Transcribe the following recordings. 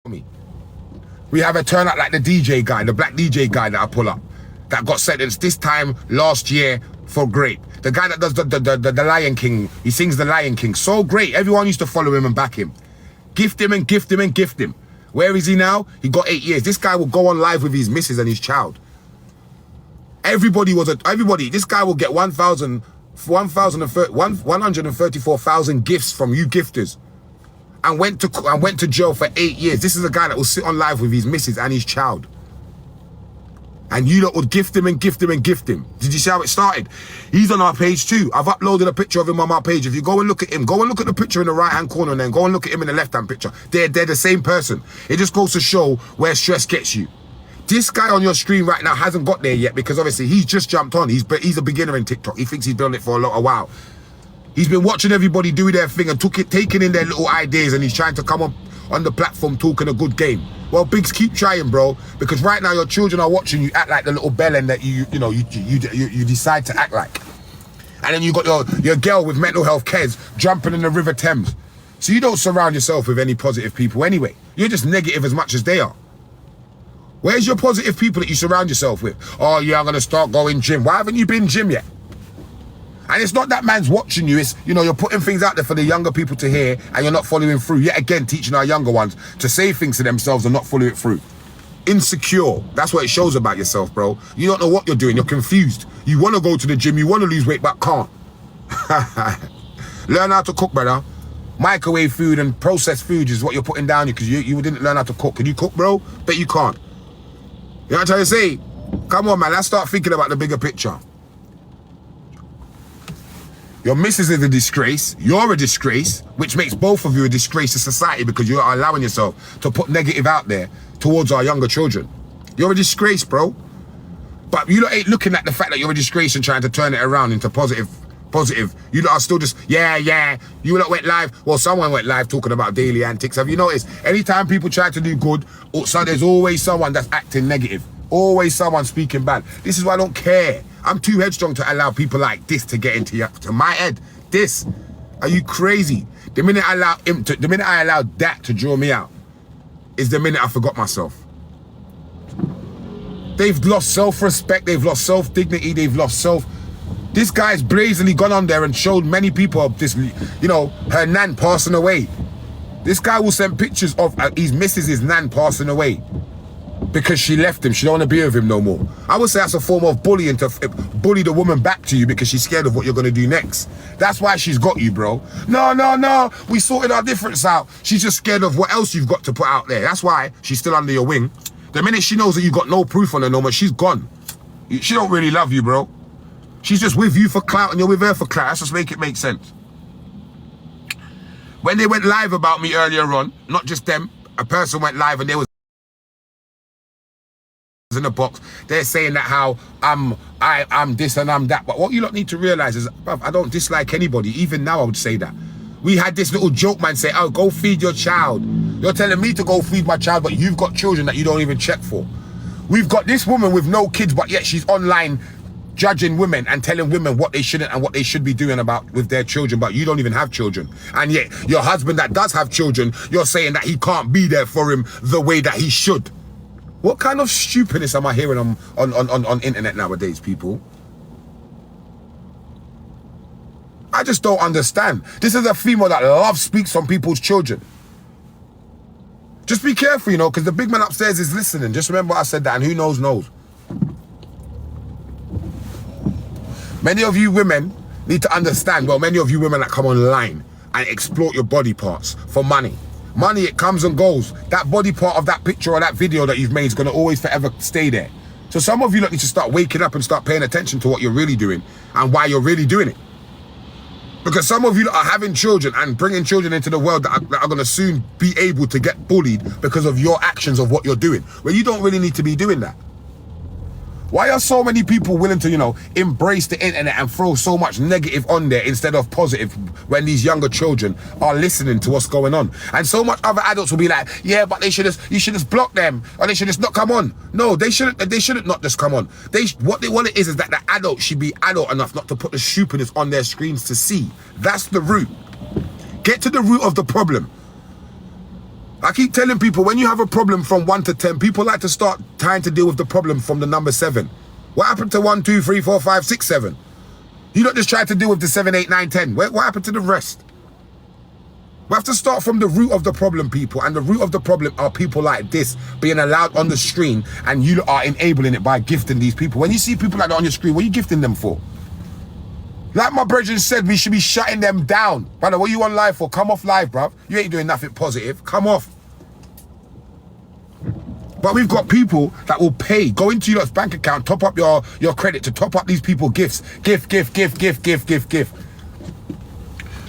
me. We have a turnout like the DJ guy, the black DJ guy that I pull up, that got sentenced this time last year for grape. The guy that does the Lion King, he sings the Lion King. So great. Everyone used to follow him and back him. Gift him and gift him and gift him. Where is he now? He got 8 years. This guy will go on live with his missus and his child. Everybody, this guy will get 134,000 gifts from you gifters. And went to jail for 8 years. This is a guy that will sit on live with his missus and his child. And you lot would gift him and gift him and gift him. Did you see how it started? He's on our page too. I've uploaded a picture of him on my page. If you go and look at him, go and look at the picture in the right-hand corner and then go and look at him in the left-hand picture. They're the same person. It just goes to show where stress gets you. This guy on your screen right now hasn't got there yet because obviously he's just jumped on. He's a beginner in TikTok. He thinks he's done it for a while. He's been watching everybody do their thing and taking in their little ideas, and he's trying to come up on the platform talking a good game. Well, Bigs, keep trying, bro, because right now your children are watching you act like the little bellend that you decide to act like. And then you got your girl with mental health, Kez, jumping in the River Thames. So you don't surround yourself with any positive people anyway. You're just negative as much as they are. Where's your positive people that you surround yourself with? Oh yeah, I'm gonna start going gym. Why haven't you been gym yet? And it's not that man's watching you, it's, you're putting things out there for the younger people to hear and you're not following through. Yet again, teaching our younger ones to say things to themselves and not follow it through. Insecure. That's what it shows about yourself, bro. You don't know what you're doing. You're confused. You want to go to the gym. You want to lose weight, but can't. Learn how to cook, brother. Microwave food and processed food is what you're putting down because you didn't learn how to cook. Can you cook, bro? Bet you can't. You know what I'm trying to say? Come on, man. Let's start thinking about the bigger picture. Your missus is a disgrace, you're a disgrace, which makes both of you a disgrace to society because you are allowing yourself to put negative out there towards our younger children. You're a disgrace, bro. But you lot ain't looking at the fact that you're a disgrace and trying to turn it around into positive. You lot are still just, yeah. You lot went live. Well, someone went live talking about daily antics. Have you noticed? Anytime people try to do good, so there's always someone that's acting negative. Always someone speaking bad. This is why I don't care. I'm too headstrong to allow people like this to get into my head. This, are you crazy? The minute I allowed that to draw me out, is the minute I forgot myself. They've lost self-respect. They've lost self-dignity. They've lost self. This guy's brazenly gone on there and showed many people of this, her nan passing away. This guy will send pictures of his missus' nan passing away. Because she left him, she don't want to be with him no more. I would say that's a form of bullying, to bully the woman back to you because she's scared of what you're going to do next. That's why she's got you, bro. No, we sorted our difference out. She's just scared of what else you've got to put out there. That's why she's still under your wing. The minute she knows that you've got no proof on her no more, she's gone. She don't really love you, bro. She's just with you for clout and you're with her for clout. Let's just make it make sense. When they went live about me earlier on, not just them, a person went live and they was in the box, they're saying that how I'm this and I'm that. But what you lot need to realize is, bruv, I don't dislike anybody. Even now I would say that. We had this little joke man say, oh, go feed your child. You're telling me to go feed my child, but you've got children that you don't even check for. We've got this woman with no kids, but yet she's online judging women and telling women what they shouldn't and what they should be doing with their children, but you don't even have children. And yet your husband that does have children, you're saying that he can't be there for him the way that he should. What kind of stupidness am I hearing on internet nowadays, people? I just don't understand. This is a female that speaks on people's children. Just be careful, because the big man upstairs is listening. Just remember I said that, and who knows. Many of you women need to understand, many of you women that come online and exploit your body parts for money. Money, it comes and goes. That body part of that picture or that video that you've made is going to always forever stay there. So some of you need to start waking up and start paying attention to what you're really doing and why you're really doing it. Because some of you are having children and bringing children into the world that are going to soon be able to get bullied because of your actions of what you're doing. Well, you don't really need to be doing that. Why are so many people willing to, embrace the internet and throw so much negative on there instead of positive when these younger children are listening to what's going on? And so much other adults will be like, yeah, but you should just block them or they should just not come on. No, they shouldn't not just come on. What it is that the adult should be adult enough not to put the stupidness on their screens to see. That's the root. Get to the root of the problem. I keep telling people, when you have a problem from 1 to 10, people like to start trying to deal with the problem from the number 7. What happened to 1, 2, 3, 4, 5, 6, 7? You don't just try to deal with the 7, 8, 9, 10. What happened to the rest? We have to start from the root of the problem, people. And the root of the problem are people like this being allowed on the screen, and you are enabling it by gifting these people. When you see people like that on your screen, what are you gifting them for? Like my brethren said, we should be shutting them down. Brother, what are you on live for? Come off live, bruv. You ain't doing nothing positive. Come off. But we've got people that will pay, go into your bank account, top up your credit to top up these people gifts. Gift.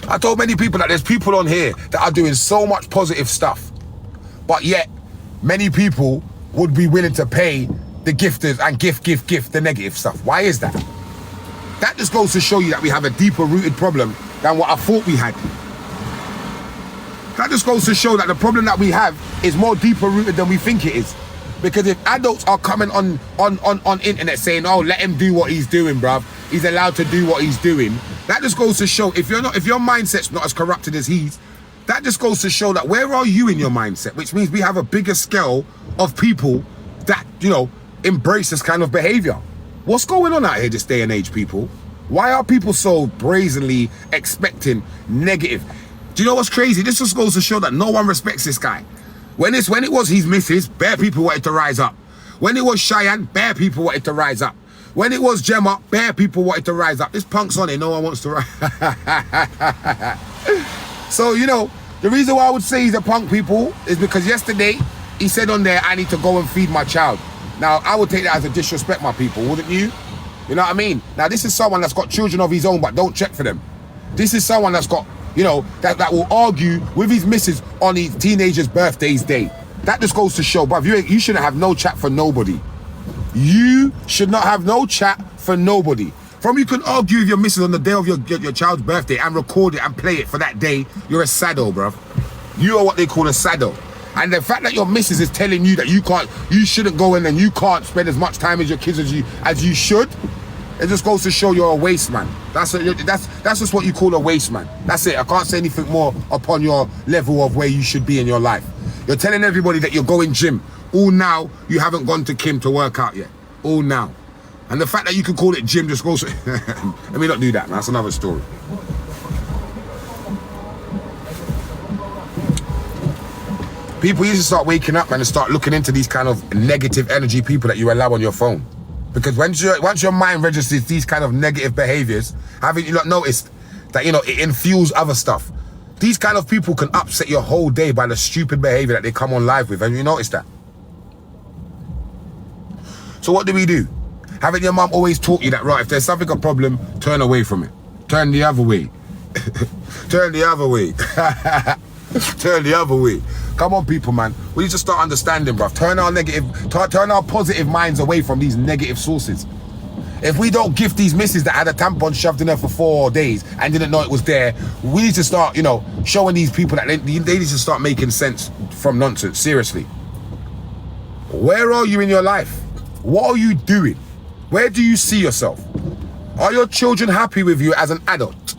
I told many people that there's people on here that are doing so much positive stuff, but yet many people would be willing to pay the gifters and gift the negative stuff. Why is that? That just goes to show you that we have a deeper rooted problem than what I thought we had. That just goes to show that the problem that we have is more deeper rooted than we think it is. Because if adults are coming on internet saying, oh, let him do what he's doing, bruv, he's allowed to do what he's doing, that just goes to show, if your mindset's not as corrupted as his, that just goes to show that where are you in your mindset? Which means we have a bigger scale of people that, you know, embrace this kind of behavior. What's going on out here this day and age, people? Why are people so brazenly expecting negative? Do you know what's crazy? This just goes to show that no one respects this guy. When it was his missus, bare people wanted to rise up. When it was Cheyenne, bare people wanted to rise up. When it was Gemma, bare people wanted to rise up. This punk's on it, no one wants to rise. So, you know, the reason why I would say he's a punk, people, is because yesterday he said on there, I need to go and feed my child. Now, I would take that as a disrespect, my people, wouldn't you? You know what I mean? Now, this is someone that's got children of his own, but don't check for them. This is someone that's got, you know, that will argue with his missus on his teenager's birthday's day. That just goes to show, bruv, you shouldn't have no chat for nobody. You should not have no chat for nobody. From you can argue with your missus on the day of your child's birthday and record it and play it for that day, you're a sado, bruv. You are what they call a sado. And the fact that your missus is telling you that you shouldn't go in and you can't spend as much time with your kids as you should, it just goes to show you're a waste man. That's just what you call a waste man. That's it. I can't say anything more upon your level of where you should be in your life. You're telling everybody that you're going gym. All now, you haven't gone to Kim to work out yet. All now. And the fact that you can call it gym just goes to... Let me not do that, man. That's another story. People need to start waking up, man, and start looking into these kind of negative energy people that you allow on your phone. Because once your mind registers these kind of negative behaviors, haven't you not noticed that, you know, it infuels other stuff? These kind of people can upset your whole day by the stupid behavior that they come on live with. Have you noticed that? So what do? Haven't your mum always taught you that, right, if there's something a problem, turn away from it. Turn the other way. Turn the other way. Turn the other way. Come on, people, man. We need to start understanding, bruv. Turn our positive minds away from these negative sources. If we don't gift these misses that had a tampon shoved in her for 4 days and didn't know it was there, we need to start, you know, showing these people that they need to start making sense from nonsense. Seriously. Where are you in your life? What are you doing? Where do you see yourself? Are your children happy with you as an adult?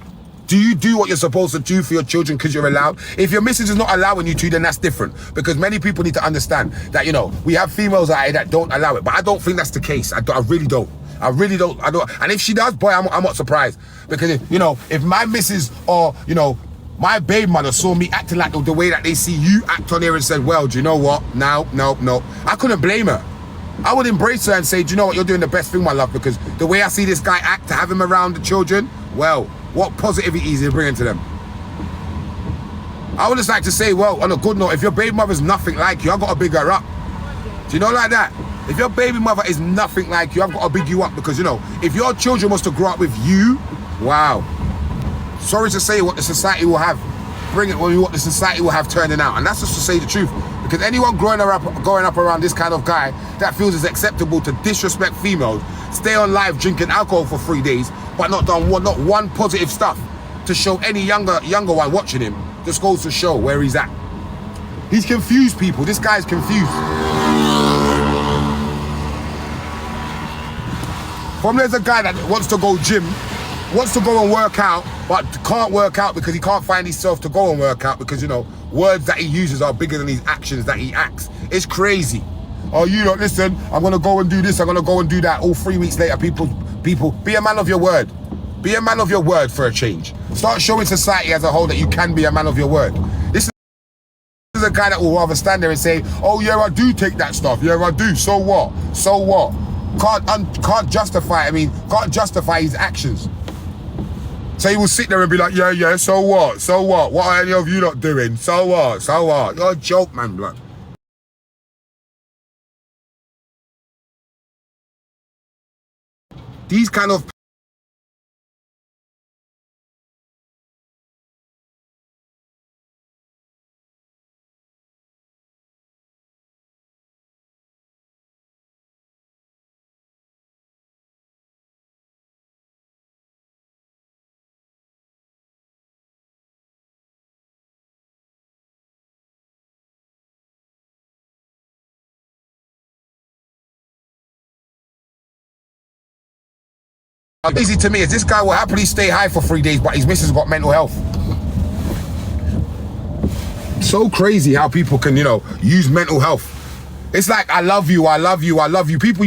Do you do what you're supposed to do for your children because you're allowed? If your missus is not allowing you to, then that's different. Because many people need to understand that, you know, we have females out here that don't allow it. But I don't think that's the case. I really don't. I don't. And if she does, boy, I'm not surprised. Because, if my missus or, my babe mother saw me acting like the way that they see you act on here and said, well, do you know what? No. I couldn't blame her. I would embrace her and say, do you know what? You're doing the best thing, my love. Because the way I see this guy act, to have him around the children, well, what positivity is he bringing to them? I would just like to say, well, on a good note, if your baby mother's nothing like you, I've got to big her up. Do you know, like that? If your baby mother is nothing like you, I've got to big you up. Because, if your children was to grow up with you, wow. Sorry to say what the society will have. Bring it what the society will have turning out. And that's just to say the truth. Because anyone growing up around this kind of guy that feels it's acceptable to disrespect females, stay on live drinking alcohol for 3 days, but not one positive stuff to show any younger one watching him, just goes to show where he's at. He's confused, people. This guy's confused. From there's a guy that wants to go gym, wants to go and work out, but can't work out because he can't find himself to go and work out because, words that he uses are bigger than his actions that he acts. It's crazy. Oh, you don't listen, I'm gonna go and do this, I'm gonna go and do that. All 3 weeks later, people, be a man of your word. Be a man of your word for a change. Start showing society as a whole that you can be a man of your word. This is a guy that will rather stand there and say, oh yeah, I do take that stuff. Yeah, I do. So what? So what? Can't justify, can't justify his actions. So he will sit there and be like, yeah, so what? So what? What are any of you not doing? So what? So what? You're a joke, man, blood. These kind of easy to me is this guy will happily stay high for 3 days, but his missus got mental health. So crazy how people can, use mental health. It's like, I love you, I love you, I love you. People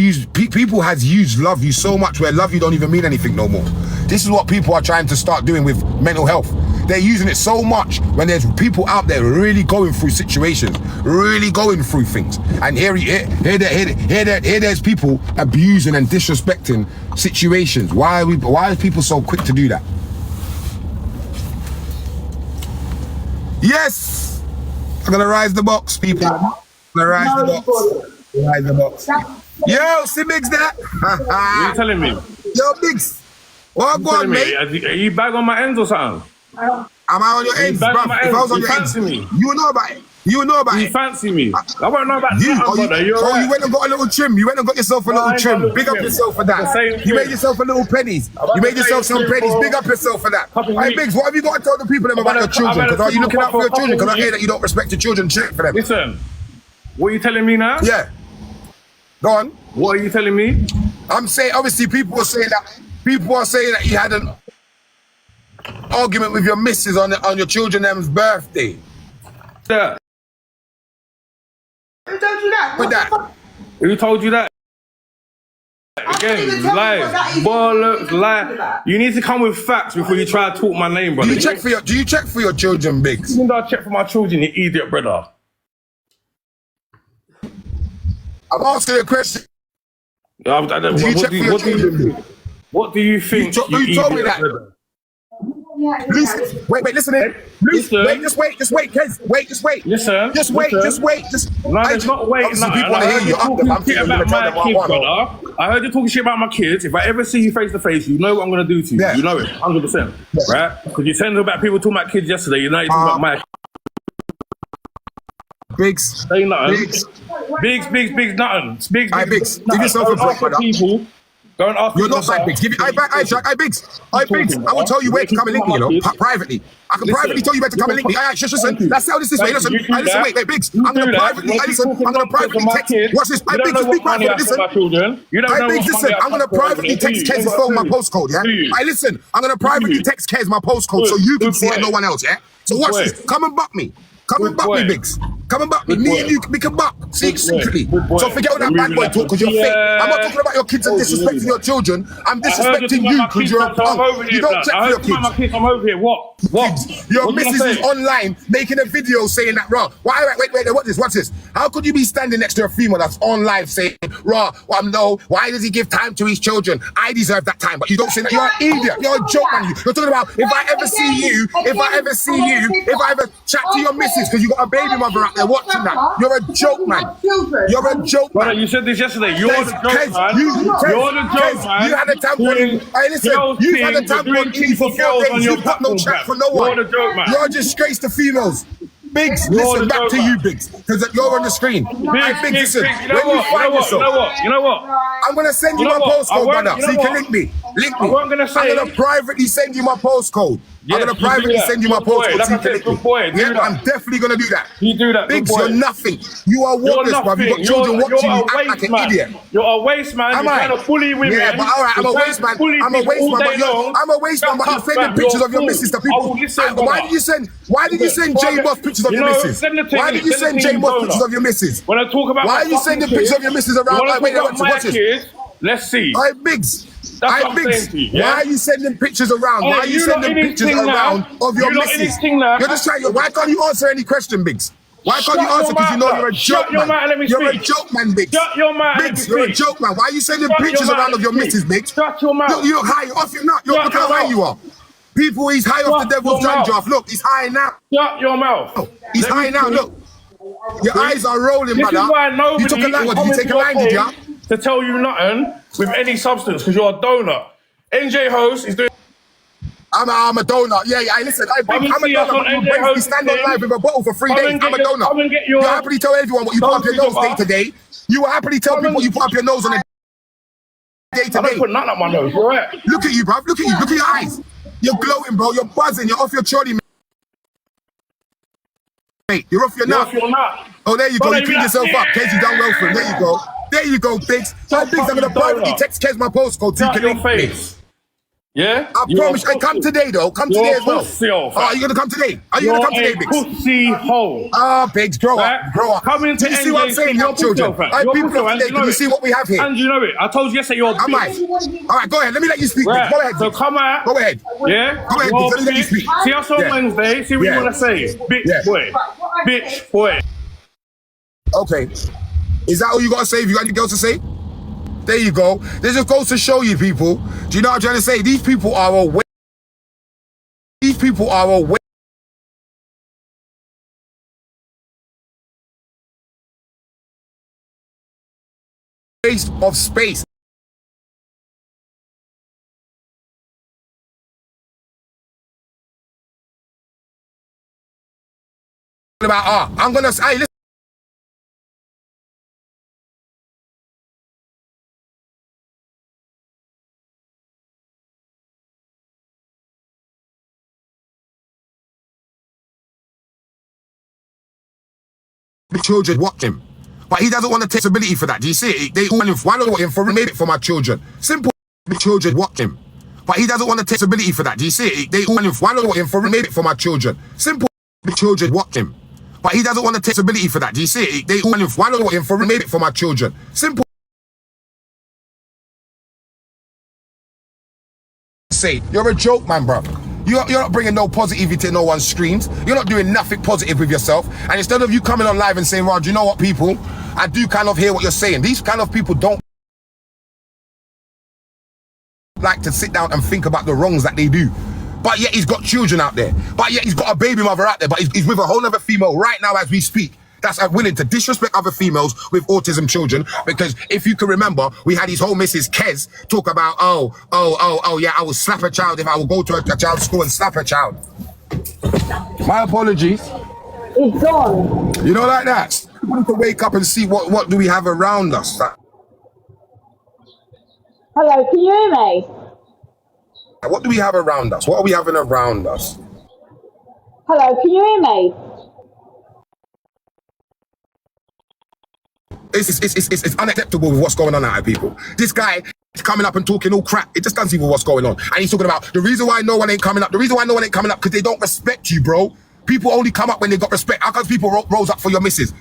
has used love you so much where love you don't even mean anything no more. This is what people are trying to start doing with mental health. They're using it so much when there's people out there really going through situations, really going through things. And here there's people abusing and disrespecting situations. Why are people so quick to do that? Yes! I'm gonna rise the box, people. I'm gonna rise the box. Rise the box. Yo, see Bigs that? What are you telling me? Yo, Bigs. What go on, mate? Are you back on my ends or something? Am I on your ends, bro? If I was on your ends, you would know about it. You would know about it. You fancy me? I won't know about you. You went and got a little trim. You went and got yourself a little trim. Big up yourself for that. You made yourself a little pennies. You made yourself some pennies. Big up yourself for that. Hey, Bigs, what have you got to tell the people about your children? Because are you looking out for your children? Because I hear that you don't respect your children. Check for them. Listen, what are you telling me now? Yeah. Go on. What are you telling me? I'm saying, obviously, people are saying that you had an argument with your missus on your children's birthday. Yeah. Who told you that? With that? Who told you that? Again, lies, bollocks, lie. You need to come with facts before you try to talk my name, brother. Do you check for your children, Bigs? Even though I check for my children, you idiot, brother. I'm asking you a question. What do you think? You told me that. Brother? Listen, wait, listen in. Listen. Just wait, Kez. Just wait. Listen. Just wait. No, there's not wait. Obviously, people want to hear you up. I'm shit about my kids, brother. I heard you talking shit about my kids. If I ever see you face to face, you know what I'm gonna do to you. Yeah. You know it, 100%. Yeah. Right? Because you said about people talking about kids yesterday. You know you're talking about my Bigs. Say nothing. Bigs, nothing. Bigs. Give yourself a break, brother. People. Go and ask. You're not bad, Bigs. Bigs. Bigs. I will tell you where to come and link me, privately. I can privately tell you where to come and link me. Alright, listen. Let's sell this way. Listen, wait, Bigs. I'm gonna privately text. Watch this. Bigs, just be quiet. Listen. Bigs, listen. I'm gonna privately text Kez's phone my postcode, yeah? Listen. I'm gonna privately text Kez my postcode so you can see it, no one else, yeah? So watch this. Come and buck me. Come and buck me, Bigs. Come and buck me. Me and you, we can buck. Secretly. So forget all that bad boy talk because you're fake. I'm not talking about your kids and disrespecting your children. I'm disrespecting you because you're a punk. You don't check for your kids. I'm over here. What? Your missus is online making a video saying that, raw. Wait, watch this. How could you be standing next to a female that's on live saying, raw, why does he give time to his children? I deserve that time. But you don't say that. You're an idiot. You're a joke, man. You're talking about if I ever chat to your missus because you got a baby mother out there watching that. You're a joke, man. You're a joke, man. You said this yesterday. You're the joke, man. You're the joke, man. You had a tampon. Hey, listen. You had a tampon in for 4 days. You've got no chat for no one. You're the joke, man. You're a disgrace to females. Bigs, listen back to you, Bigs, because you're on the screen. Bigs, listen. You know what? I'm gonna send you my postcode, brother, so you can link me. Link I me. wasn't gonna say. I'm gonna privately send you my postcode. Yes, I'm gonna privately send you my postcode. Like I said, good boy. Yeah, I'm definitely gonna do that. You do that, Biggs, good boy. you're nothing. You are worthless, bruv. You got children watching you act like an idiot. You're a waste man. Am You're I? trying to bully women. Yeah, but all right, I'm a waste man. I'm a waste man, but you're sending pictures of your missus to people. Why did you send J Moss pictures of your missus? Why did you send J Moss pictures of your missus? When I talk about, why are you sending pictures of your missus around? Watch this. Let's see. All right, Biggs. Biggs. Why are you sending pictures around? Why are you sending pictures around of your missus? You're just trying. Why can't you answer any question, Biggs? Why can't you answer? Because you know you're a joke man. You're a joke man, Biggs. Shut your mouth. Biggs, you're a joke man. Why are you sending pictures around of your missus, Biggs? Shut your mouth. Look, you're high off your nut. Look how high you are. People, he's high off the devil's janjoff. Look, he's high now. Shut your mouth. He's high now. Look. Your eyes are rolling, brother. This is why nobody you took a line. Did you take a line, did you? To tell you nothing with any substance, because you're a donut. NJ Host is doing. I'm a donut. Yeah, listen. I'm a donut. We stand on live with a bottle for 3 days. I'm a donut. You happily tell everyone what you put up your nose day to day. You will happily tell people what you put up your nose on a day to day. I don't put nothing up my nose. You're right. Look at you, bro. Look at you. Look at your eyes. You're glowing, bro. You're buzzing. You're off your trolley, mate. You're off your nut. Oh, there you go. You cleaned yourself up. Kez, you done well for him. There you go. There you go, Biggs. So Biggs, I'm gonna privately text Kez my postcode so you can link me. Yeah? I promise. I come today though. Come today as well. Oh, are you gonna come today? Are you gonna come today, Biggs? Pussy hole. Ah, Biggs, grow up, grow up. Come into Do you see what I'm saying, young children? People of today, can you see what we have here? And you know it. I told you yesterday you're a bitch. All right, go ahead. Let me let you speak. Right. Go ahead. So come out. Go ahead. Yeah. Go ahead. Let me let you speak. See us on Wednesday. See what you wanna say. Bitch boy. Bitch boy. Okay. Is that all you gotta say? Have you got anything else to say? There you go. This just goes to show you, people. Do you know what I'm trying to say? These people are aware. These people are aware of space. About I'm gonna say, listen. The children watch him, but he doesn't want to take responsibility for that. Do you see it? They want him. Why don't want him for made it for my children? Simple. The children watch him, but he doesn't want to take responsibility for that. Do you see it? They want him. Why don't want him for made it for my children? Simple. The children watch him, but he doesn't want to take responsibility for that. Do you see it? They want him. Why don't want him for made it for my children? Simple. Say you're a joke, man, bro. You're not bringing no positivity to no one's streams. You're not doing nothing positive with yourself. And instead of you coming on live and saying, Rod, you know what, people? I do kind of hear what you're saying. These kind of people don't like to sit down and think about the wrongs that they do. But yet he's got children out there. But yet he's got a baby mother out there. But he's with a whole other female right now as we speak. That's willing to disrespect other females with autism children. Because if you can remember, we had his whole Mrs. Kez talk about, yeah, I will slap a child if I will go to a child's school and slap a child. My apologies. It's gone. You know, like that. We need to wake up and see what do we have around us. Hello, can you hear me? What do we have around us? What are we having around us? Hello, can you hear me? It's unacceptable with what's going on out of people. This guy is coming up and talking all crap. It just doesn't see what's going on. And he's talking about the reason why no one ain't coming up. The reason why no one ain't coming up because they don't respect you, bro. People only come up when they got respect. How come people rose up for your missus?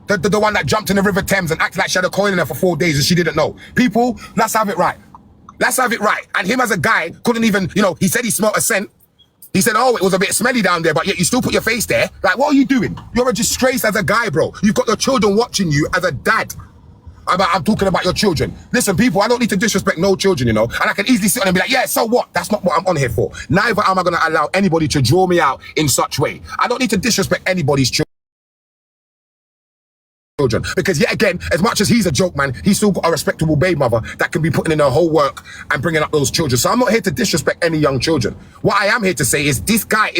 The one that jumped in the River Thames and acted like she had a coin in her for 4 days and she didn't know. People, let's have it right. Let's have it right. And him as a guy couldn't even, he said he smelled a scent. He said, oh, it was a bit smelly down there, but yet you still put your face there. Like, what are you doing? You're a disgrace as a guy, bro. You've got your children watching you as a dad. I'm talking about your children. Listen, people, I don't need to disrespect no children, And I can easily sit on and be like, yeah, so what? That's not what I'm on here for. Neither am I going to allow anybody to draw me out in such way. I don't need to disrespect anybody's children. Because yet again, as much as he's a joke man, he's still got a respectable baby mother that can be putting in her whole work and bringing up those children. So I'm not here to disrespect any young children. What I am here to say is this guy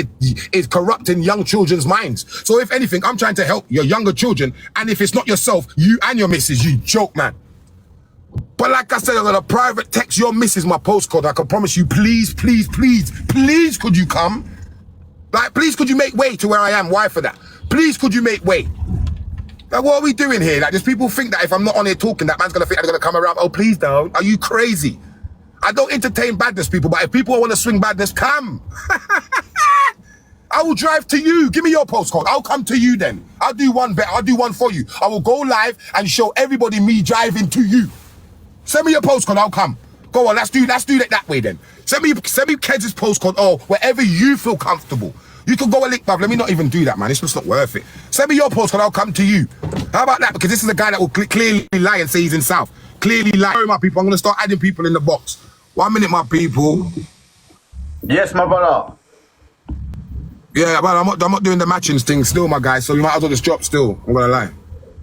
is corrupting young children's minds. So if anything, I'm trying to help your younger children. And if it's not yourself, you and your missus, you joke man. But like I said, I'm gonna private text your missus my postcode. I can promise you, please, please, please, please, could you come? Like, please, could you make way to where I am? Why for that? Please, could you make way? Like, what are we doing here? Like, just people think that if I'm not on here talking, that man's gonna think I'm gonna come around. Oh, please don't. Are you crazy? I don't entertain badness, people, but if people want to swing badness, come. I will drive to you. Give me your postcode. I'll come to you then. I'll do one better. I'll do one for you. I will go live and show everybody me driving to you. Send me your postcode. I'll come. Go on. Let's do it that way then. Send me Kez's postcode or wherever you feel comfortable. You can go a link, bruv. Let me not even do that, man. It's just not worth it. Send me your postcode. I'll come to you. How about that? Because this is a guy that will clearly lie and say he's in South. Clearly lie. Sorry, my people. I'm going to start adding people in the box. 1 minute, my people. Yes, my brother. Yeah, but I'm not doing the matching thing still, my guy. So you might as well just drop still. I'm gonna lie.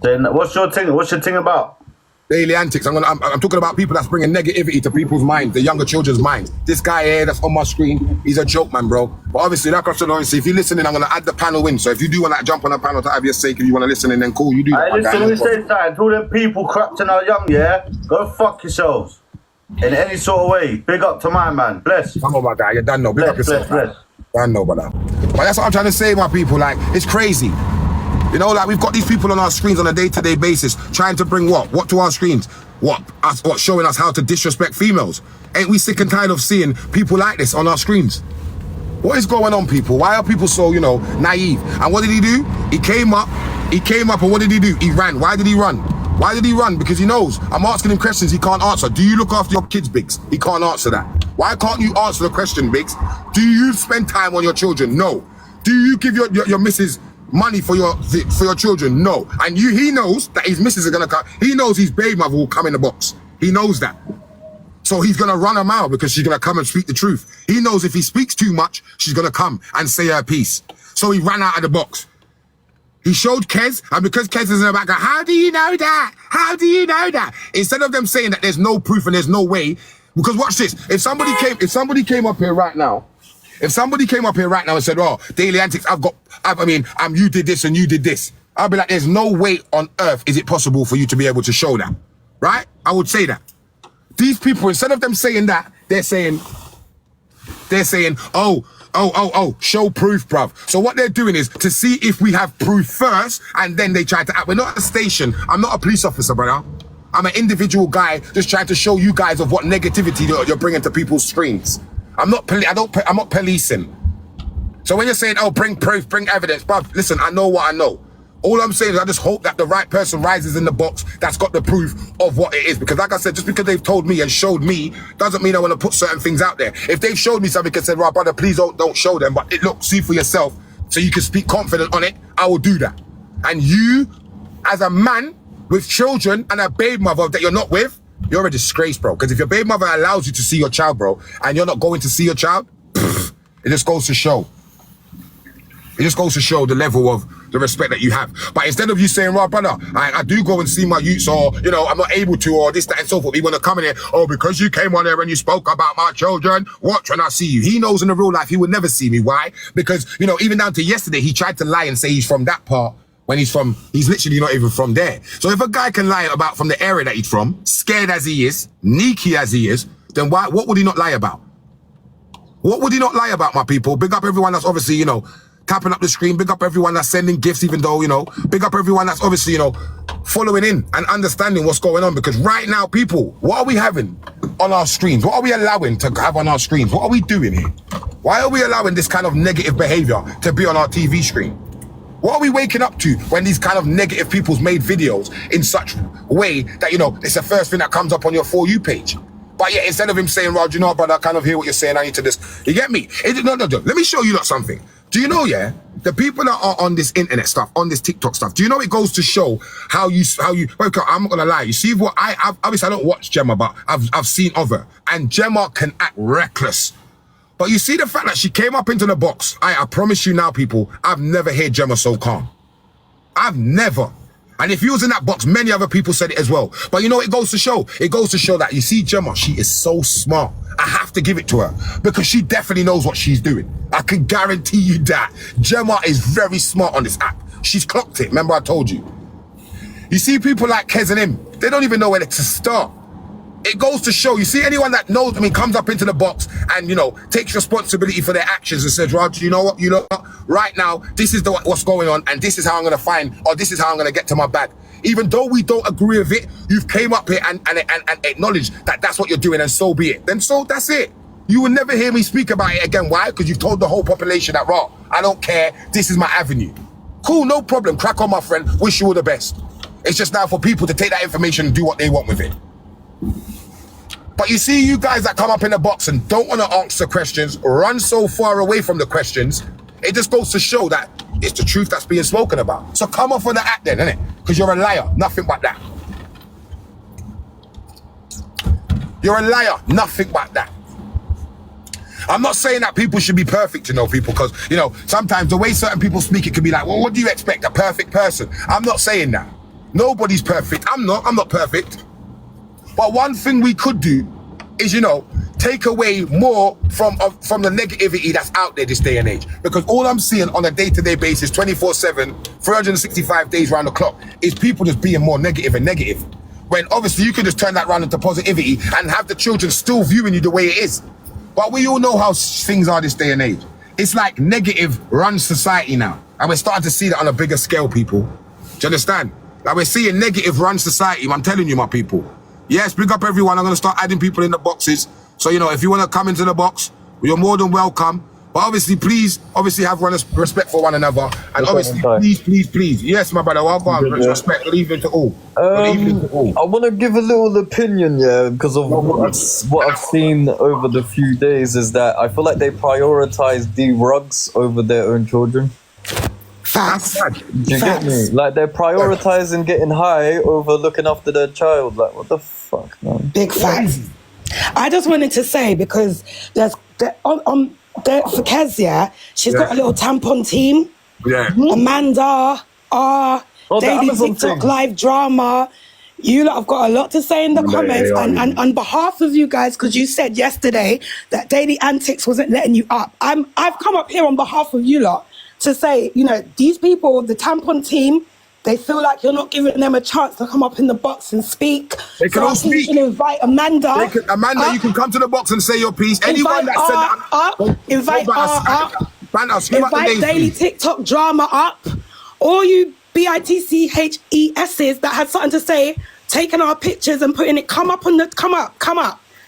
Then what's your thing? What's your thing about? Daily antics. I'm talking about people that's bringing negativity to people's minds, the younger children's minds. This guy here that's on my screen, he's a joke, man, bro. But obviously, like I said, if you're listening, I'm gonna add the panel in. So if you do want to jump on the panel to have your sake, if you want to listen, and then cool, you do that. Listen, let me say something. To all them people corrupting our young, yeah, go fuck yourselves in any sort of way. Big up to my man. Bless. Come on, my guy. You're done now. Big up yourself. Bless. I know, brother. But that's what I'm trying to say, my people. Like, it's crazy. You know, like, we've got these people on our screens on a day-to-day basis trying to bring what? What to our screens? What? Showing us how to disrespect females. Ain't we sick and tired of seeing people like this on our screens? What is going on, people? Why are people so, naive? And what did he do? He came up, and what did he do? He ran. Why did he run? Why did he run? Because he knows I'm asking him questions he can't answer. Do you look after your kids, Biggs? He can't answer that. Why can't you answer the question, Biggs? Do you spend time on your children? No. Do you give your missus money for your children? No. And he knows that his missus are gonna come. He knows his baby mother will come in the box. He knows that. So he's gonna run her mouth because she's gonna come and speak the truth. He knows if he speaks too much, she's gonna come and say her piece. So he ran out of the box. He showed Kez, and because Kez is in the back, how do you know that? How do you know that? Instead of them saying that there's no proof and there's no way, because watch this. If somebody came up here right now, and said, "Oh, Daily Antics, you did this and you did this," I'll be like, "There's no way on earth is it possible for you to be able to show that," right? I would say that. These people, instead of them saying that, they're saying, "Oh, show proof, bruv." So what they're doing is to see if we have proof first, and then they try to act. We're not at a station. I'm not a police officer, brother. I'm an individual guy just trying to show you guys of what negativity you're bringing to people's screens. I'm not policing. So when you're saying, "Oh, bring proof, bring evidence," bruv, listen, I know what I know. All I'm saying is I just hope that the right person rises in the box that's got the proof of what it is. Because like I said, just because they've told me and showed me doesn't mean I want to put certain things out there. If they've showed me something and said, "Right, brother, please don't show them, but look, see for yourself so you can speak confident on it," I will do that. And you, as a man with children and a babe mother that you're not with, you're a disgrace, bro. Because if your babe mother allows you to see your child, bro, and you're not going to see your child, it just goes to show. It just goes to show the level of the respect that you have. But instead of you saying, "Right, brother, I do go and see my youths," or, I'm not able to, or this, that, and so forth. You want to come in here, "Oh, because you came on there and you spoke about my children, watch when I see you." He knows in the real life he would never see me. Why? Because, even down to yesterday, he tried to lie and say he's from that part when he's literally not even from there. So if a guy can lie about from the area that he's from, scared as he is, sneaky as he is, then what would he not lie about? What would he not lie about, my people? Big up everyone that's obviously, tapping up the screen. Big up everyone that's sending gifts, even though, big up everyone that's obviously, following in and understanding what's going on. Because right now, people, what are we having on our screens? What are we allowing to have on our screens? What are we doing here? Why are we allowing this kind of negative behavior to be on our TV screen? What are we waking up to when these kind of negative people's made videos in such a way that, it's the first thing that comes up on your For You page? But yeah, instead of him saying, "Rod, brother, I kind of hear what you're saying, I need to this," you get me? No. Let me show you something. Do you know, the people that are on this internet stuff, on this TikTok stuff, do you know it goes to show how you, I'm not gonna lie, you see what obviously I don't watch Gemma, but I've seen of her, and Gemma can act reckless. But you see the fact that she came up into the box, I promise you now, people, I've never heard Gemma so calm. I've never. And if you was in that box, many other people said it as well. But it goes to show? It goes to show that, you see, Gemma, she is so smart. I have to give it to her because she definitely knows what she's doing. I can guarantee you that. Gemma is very smart on this app. She's clocked it. Remember I told you. You see people like Kez and him, they don't even know where to start. it goes to show, you see anyone that knows, comes up into the box and, takes responsibility for their actions and says, Raj, you know what, right now, this is what's going on and this is how I'm going to find, or this is how I'm going to get to my bag. Even though we don't agree with it, you've came up here and acknowledged that that's what you're doing, and so be it. Then so that's it. You will never hear me speak about it again. Why? Because you've told the whole population that, raw, I don't care, this is my avenue. Cool, no problem, crack on, my friend, wish you all the best. It's just now for people to take that information and do what they want with it. But you see, you guys that come up in the box and don't want to answer questions, run so far away from the questions, it just goes to show that it's the truth that's being spoken about. So come off on the act then, innit? Because you're a liar, nothing but that. You're a liar, nothing but that. I'm not saying that people should be perfect, people, because, sometimes the way certain people speak, it can be like, well, what do you expect, a perfect person? I'm not saying that. Nobody's perfect. I'm not perfect. But one thing we could do is, take away more from the negativity that's out there this day and age. Because all I'm seeing on a day-to-day basis, 24/7, 365 days round the clock, is people just being more negative and negative. When obviously you can just turn that around into positivity and have the children still viewing you the way it is. But we all know how things are this day and age. It's like negative runs society now. And we're starting to see that on a bigger scale, people. Do you understand? Like we're seeing negative run society. I'm telling you, my people. Yes, big up everyone. I'm going to start adding people in the boxes. So, if you want to come into the box, you're more than welcome. But obviously, please, have respect for one another. And obviously, please. Yes, my brother, welcome. Respect, leave it to all. I want to give a little opinion, because of what I've seen over the few days is that I feel like they prioritize D-Rugs over their own children. Facts. Do you get me? Like, they're prioritizing getting high over looking after their child. Like, what the fuck, man? Big facts. I just wanted to say, because there's for Kez, she's got a little tampon team. Yeah. Amanda, Daily TikTok live drama. You lot have got a lot to say in the comments, and on behalf of you guys, because you said yesterday that Daily Antics wasn't letting you up. I've come up here on behalf of you lot to say, these people, the tampon team, they feel like you're not giving them a chance to come up in the box and speak. They can all speak. You should invite Amanda. Amanda, you can come to the box and say your piece. Anyone that said that. Invite Daily TikTok drama up. All you BITCHESs that had something to say, taking our pictures and putting it, come up.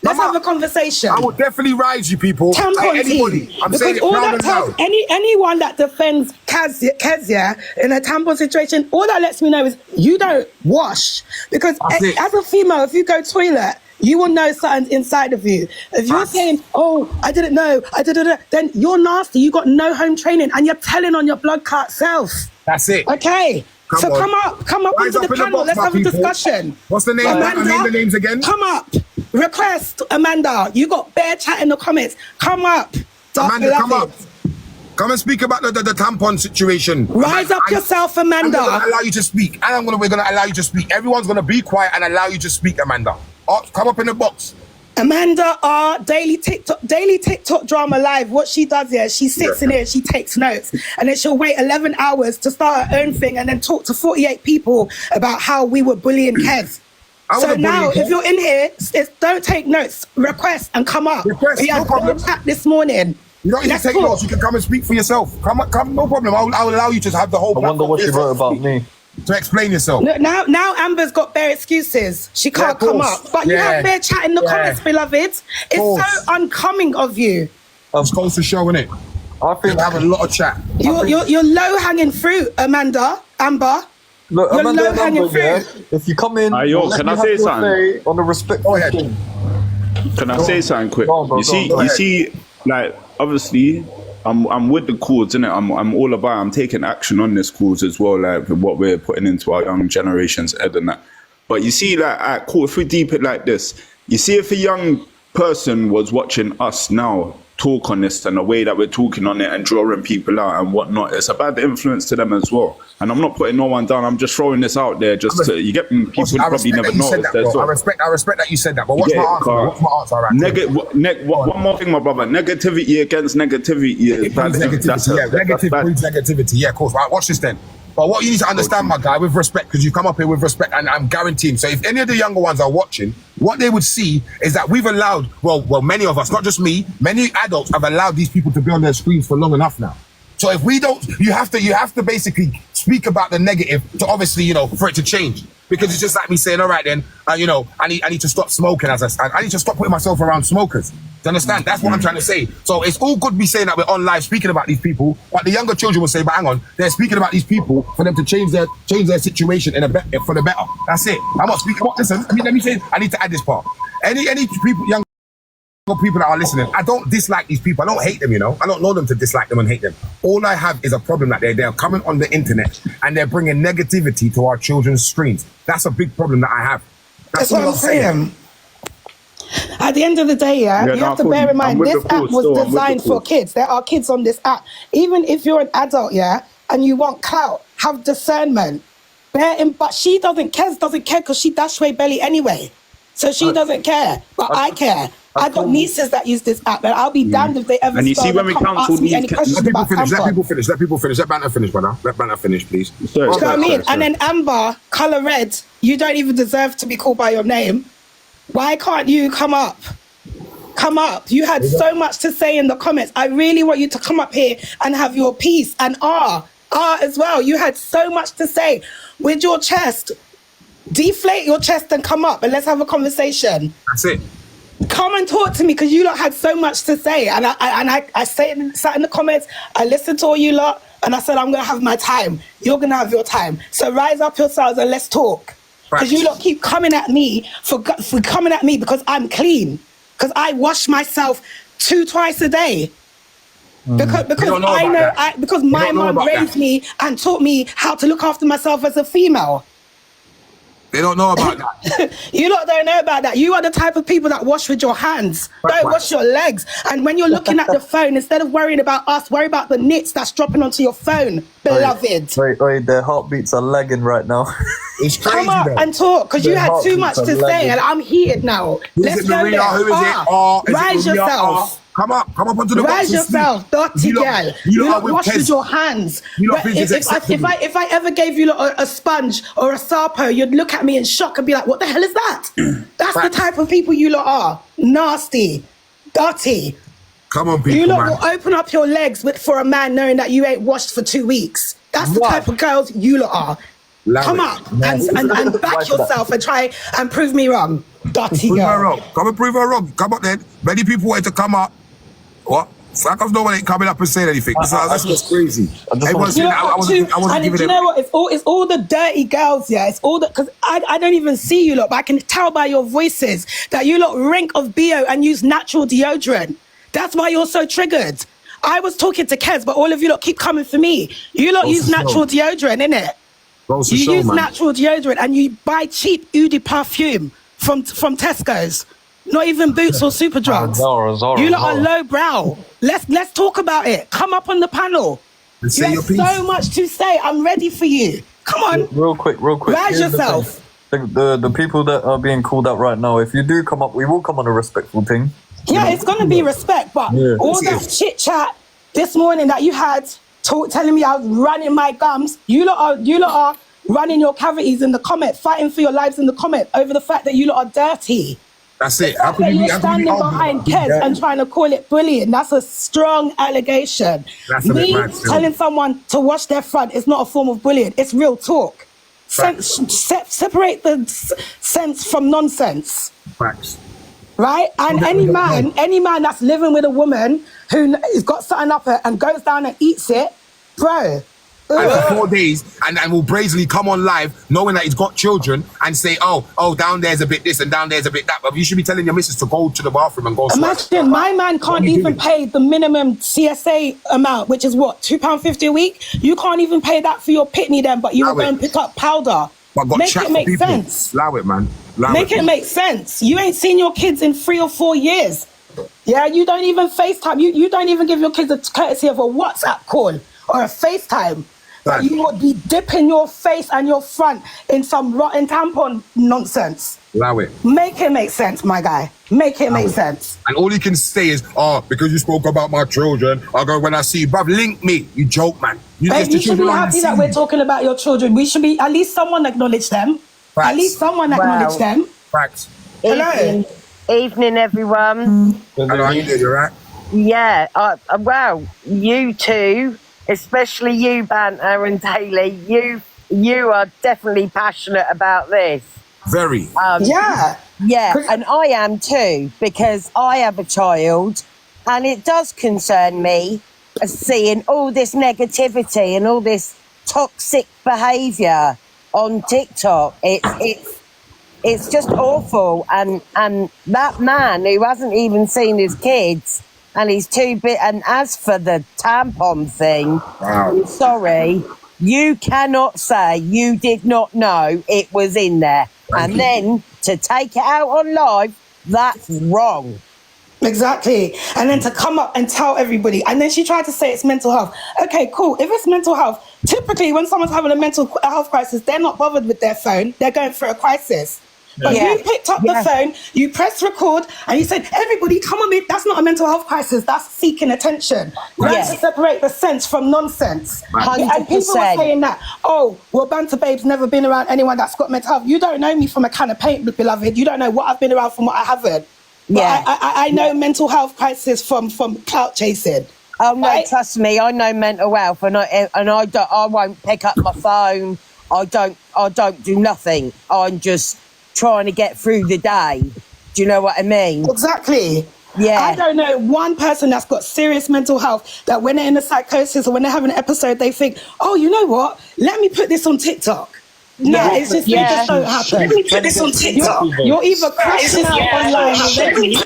Let's have a conversation. I will definitely rise you people. Anybody. I'm saying it proud and loud. Anyone that defends Kezia in a tampon situation, all that lets me know is you don't wash. Because as a female, if you go toilet, you will know something inside of you. If you're saying, I didn't know, then you're nasty. You got no home training and you're telling on your blood clot self. That's it. Okay. Come up into the panel. Let's have a discussion. What's the name? Amanda, name the names again. Come up. Request, Amanda. You got bare chat in the comments. Come up. Amanda, come up. Come and speak about the tampon situation. Rise up yourself, Amanda. I'm going to allow you to speak. And we're going to allow you to speak. Everyone's going to be quiet and allow you to speak, Amanda. Come up in the box. Amanda, Daily TikTok drama live. What she does here, she sits in here, she takes notes, and then she'll wait 11 hours to start her own thing and then talk to 48 people about how we were bullying Kez. So now, if you're in here, don't take notes. Request and come up. We had no chat this morning. You don't need to take notes. You can come and speak for yourself. Come, no problem. I'll allow you to have the whole. I wonder what she wrote about me. To explain yourself. Now Amber's got bare excuses. She can't come up. But you have bare chat in the comments, beloved. It's so uncomming of you. It's close to showing it. I think we have a lot of chat. You're low-hanging fruit, Amber. Look, you're low-hanging fruit. If you come in, can I say something? On a respectful thing. Can I say something quick? You see, like, obviously, I'm with the cause, innit? I'm all about. I'm taking action on this cause as well, like what we're putting into our young generation's head and that. But you see, like, cool. If we deep it like this, you see, if a young person was watching us now talk on this and the way that we're talking on it and drawing people out and whatnot, it's a bad influence to them as well. And I'm not putting no one down. I'm just throwing this out there. Just to, you get people probably never noticed. I respect that you said that. But what's my answer? One more thing, my brother. Negativity against negativity. Negativity breeds negativity. Yeah, of course. Right, watch this then. But what you need to understand, my guy, with respect, because you come up here with respect, and I'm guaranteeing. So if any of the younger ones are watching, what they would see is that we've allowed, well, many of us, not just me, many adults have allowed these people to be on their screens for long enough now. So if we don't, you have to basically speak about the negative to obviously, you know, for it to change. Because it's just like me saying, all right then, you know, I need to stop smoking I need to stop putting myself around smokers. Do you understand? That's what I'm trying to say. So it's all good me saying that we're on live speaking about these people, but the younger children will say, but hang on, they're speaking about these people for them to change their situation for the better. That's it. I'm not speaking. Listen, let me say, I need to add this part. Any people, young people that are listening, I don't dislike these people. I don't hate them, you know. I don't know them to dislike them and hate them. All I have is a problem that they're coming on the internet and they're bringing negativity to our children's screens. That's a big problem that I have. That's what I'm saying. At the end of the day, you have to bear in mind, this app was designed for kids. There are kids on this app. Even if you're an adult, and you want clout, have discernment. But Kez doesn't care because she dash way belly anyway. So she doesn't care, but I care. I got nieces that use this app, and I'll be damned if they ever and you see when we counsel these, let people finish. Let Banter finish, brother. Let Banter finish, please. Do you know what I mean? And then Amber, colour red, you don't even deserve to be called by your name. Why can't you come up? Come up. You had so much to say in the comments. I really want you to come up here and have your piece. And R as well. You had so much to say with your chest. Deflate your chest and come up and let's have a conversation. That's it. Come and talk to me because you lot had so much to say. And I sat in the comments, I listened to all you lot, and I said, I'm going to have my time. You're going to have your time. So rise up yourselves and let's talk. Because you lot keep coming at me for coming at me because I'm clean. Because I wash myself twice a day. Because I know, because my mum raised me and taught me how to look after myself as a female. They don't know about that. You lot don't know about that. You are the type of people that wash with your hands. Don't wash your legs. And when you're looking at the phone, instead of worrying about us, worry about the nits that's dropping onto your phone, beloved. Wait, their heartbeats are lagging right now. It's crazy. Come up and talk, because you had too much to say, and I'm heated now. Let's go there. Who is it? Rise yourself. Come up onto the box. Rise yourself, dirty girl. You not wash with your hands. If I ever gave you a sponge or a Sarpo, you'd look at me in shock and be like, what the hell is that? That's the type of people you lot are. Nasty, dirty. Come on, people, you lot will open up your legs for a man knowing that you ain't washed for 2 weeks. That's the type of girls you lot are. Come up and back yourself and try and prove me wrong. Dirty girl. Come and prove her wrong. Come up then. Many people wanted to come up. What? How come no one ain't coming up and saying anything? That's just crazy. Everyone's saying I wasn't giving them. You know what? It's all the dirty girls, It's all the, because I don't even see you lot, but I can tell by your voices that you lot rink of BO and use natural deodorant. That's why you're so triggered. I was talking to Kez, but all of you lot keep coming for me. You lot use natural deodorant, innit? You use natural deodorant and you buy cheap eau de parfum from Tesco's. Not even Boots or Superdrugs. You lot are low brow. Let's talk about it. Come up on the panel. There's so much to say. I'm ready for you. Come on. Real quick. Rise yourself. The people that are being called out right now, if you do come up, we will come on a respectful thing. Yeah, it's going to be respect. But all that chit chat this morning that you had telling me I was running my gums, you lot are running your cavities in the comment, fighting for your lives in the comment over the fact that you lot are dirty. That's it. How can you're standing behind Kez and trying to call it bullying? That's a strong allegation. Me telling someone to wash their front is not a form of bullying. It's real talk. Separate the sense from nonsense. Facts. Right? And any man that's living with a woman who's got something up her and goes down and eats it, bro. And for 4 days, and will brazenly come on live knowing that he's got children and say, oh, down there's a bit this and down there's a bit that. But you should be telling your missus to go to the bathroom and go Imagine, my man can't even pay the minimum CSA amount, which is what, £2.50 a week? You can't even pay that for your pitney then, but you will go and pick up powder. Make it make sense. Allow it, man. Make it make sense. You ain't seen your kids in 3 or 4 years. Yeah, you don't even FaceTime. You don't even give your kids a courtesy of a WhatsApp call or a FaceTime. But you would be dipping your face and your front in some rotten tampon nonsense. Allow it. Make it make sense, my guy. Make it make sense. And all he can say is, because you spoke about my children, I'll go when I see you. Bruv, link me. You joke, man. You Babe, the you should be children on happy the that we're scene. talking about your children. We should be, at least someone acknowledge them. At Facts. least someone acknowledge Wow. them. Facts. Hello. Evening, everyone. Hello, how you doing? You alright? Yeah, well, you two, especially you, Banter and Daly, you are definitely passionate about this. Very. Yeah. Yeah, and I am too, because I have a child, and it does concern me seeing all this negativity and all this toxic behaviour on TikTok. It's just awful, and that man who hasn't even seen his kids, and he's too big. And as for the tampon thing, I'm sorry, you cannot say you did not know it was in there, and then to take it out on live, that's wrong. Exactly. And then to come up and tell everybody. And then she tried to say it's mental health. Okay, cool. If it's mental health, typically when someone's having a mental health crisis, they're not bothered with their phone. They're going through a crisis. But Yeah. you picked up the phone, you pressed record, and you said, everybody, come on, that's not a mental health crisis. That's seeking attention. Learn to separate the sense from nonsense. 100%. And people were saying that, oh, well, Banter Babe's never been around anyone that's got mental health. You don't know me from a can of paint, beloved. You don't know what I've been around from what I haven't. But Yeah. I know mental health crisis from clout chasing. Oh no, right? trust me, I know mental health, and I won't pick up my phone. I don't do nothing. I'm just trying to get through the day. Do you know what I mean? Exactly. Yeah. I don't know one person that's got serious mental health that when they're in a psychosis or when they're having an episode, they think, oh, you know what? Let me put this on TikTok. No, Yeah. it's just, Yeah. it just don't happen. Let me put this on TikTok. You're either crashing out online already,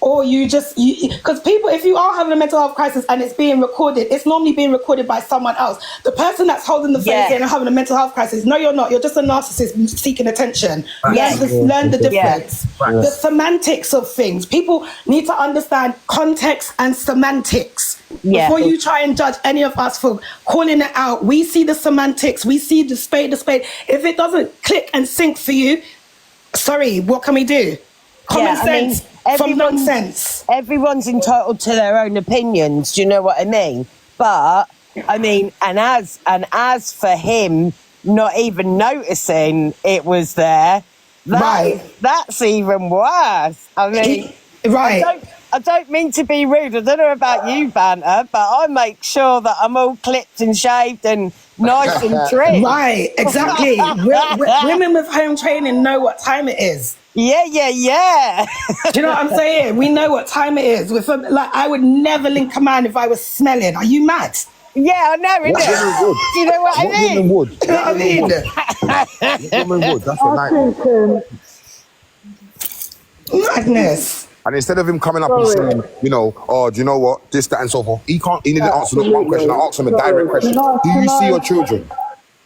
or you because people, if you are having a mental health crisis and it's being recorded, it's normally being recorded by someone else. The person that's holding the phone saying, I'm having a mental health crisis. No, you're not. You're just a narcissist seeking attention. Learn the difference. The semantics of things. People need to understand context and semantics. Before you try and judge any of us for calling it out, we see the semantics, we see the spade. If it doesn't click and sync for you, sorry, what can we do? Common sense from nonsense. Everyone's entitled to their own opinions. Do you know what I mean? But I mean, and as for him not even noticing it was there, that's even worse. I mean, I don't mean to be rude. I don't know about you, Banter, but I make sure that I'm all clipped and shaved and nice and trim. Right, exactly. Women with home training know what time it is. Yeah. Do you know what I'm saying? We know what time it is. Like, I would never link a man if I was smelling. Are you mad? Yeah, I know, innit? Do you know what I mean? Women would. Do you know what I mean? Women would. That's a nightmare. Madness. And instead of him coming up and saying, you know, oh, do you know what, this, that, and so forth, he didn't answer the one question. I asked him a direct question. Do you see your children?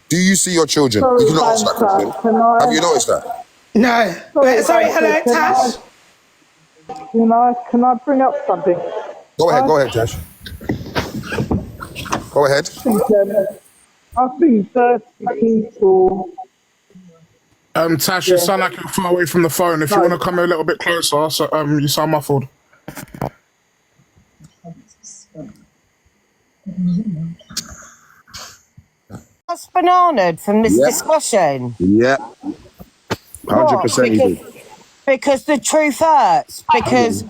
Do you see your children? You didn't answer that question. Have you noticed that? No. Sorry, hello, Tash. Can I bring up something? Go ahead, Tash. Go ahead. I think 30 people. Tash, you sound like you're far away from the phone. If you want to come a little bit closer, so you sound muffled. That's bananaed from this discussion. Yeah. 100% you do. Because the truth hurts. Because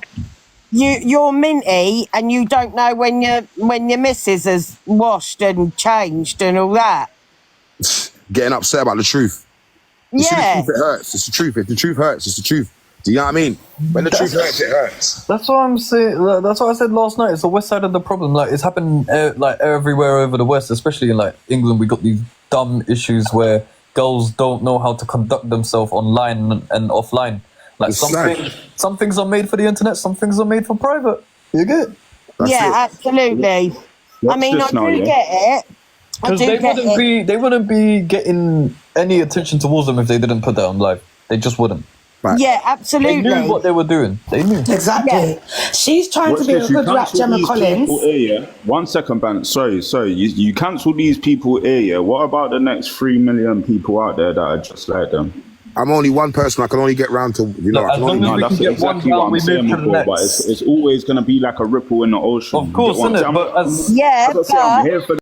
you're minty and you don't know when your missus has washed and changed and all that. Getting upset about the truth. You see, the truth, it hurts. It's the truth. If the truth hurts, it's the truth. Do you know what I mean? When the truth hurts, it hurts. That's what I'm saying. That's what I said last night. It's the west side of the problem. Like, it's happened like everywhere over the west, especially in like England. We got these dumb issues where girls don't know how to conduct themselves online and offline. Like some things are made for the internet, some things are made for private. You get it? Absolutely. I mean, I do get it. Because they wouldn't be getting any attention towards them if they didn't put that on live. They just wouldn't. Right. Yeah, absolutely. They knew what they were doing. They knew. Exactly. She's trying to be a good rap Gemma Collins. Here, 1 second, Ben. Sorry. You cancel these people here. What about the next 3 million people out there that are just like them? I'm only one person. I can only get round to, you know. That's exactly what I'm saying before. But it's always going to be like a ripple in the ocean. Of course, isn't it? I'm here for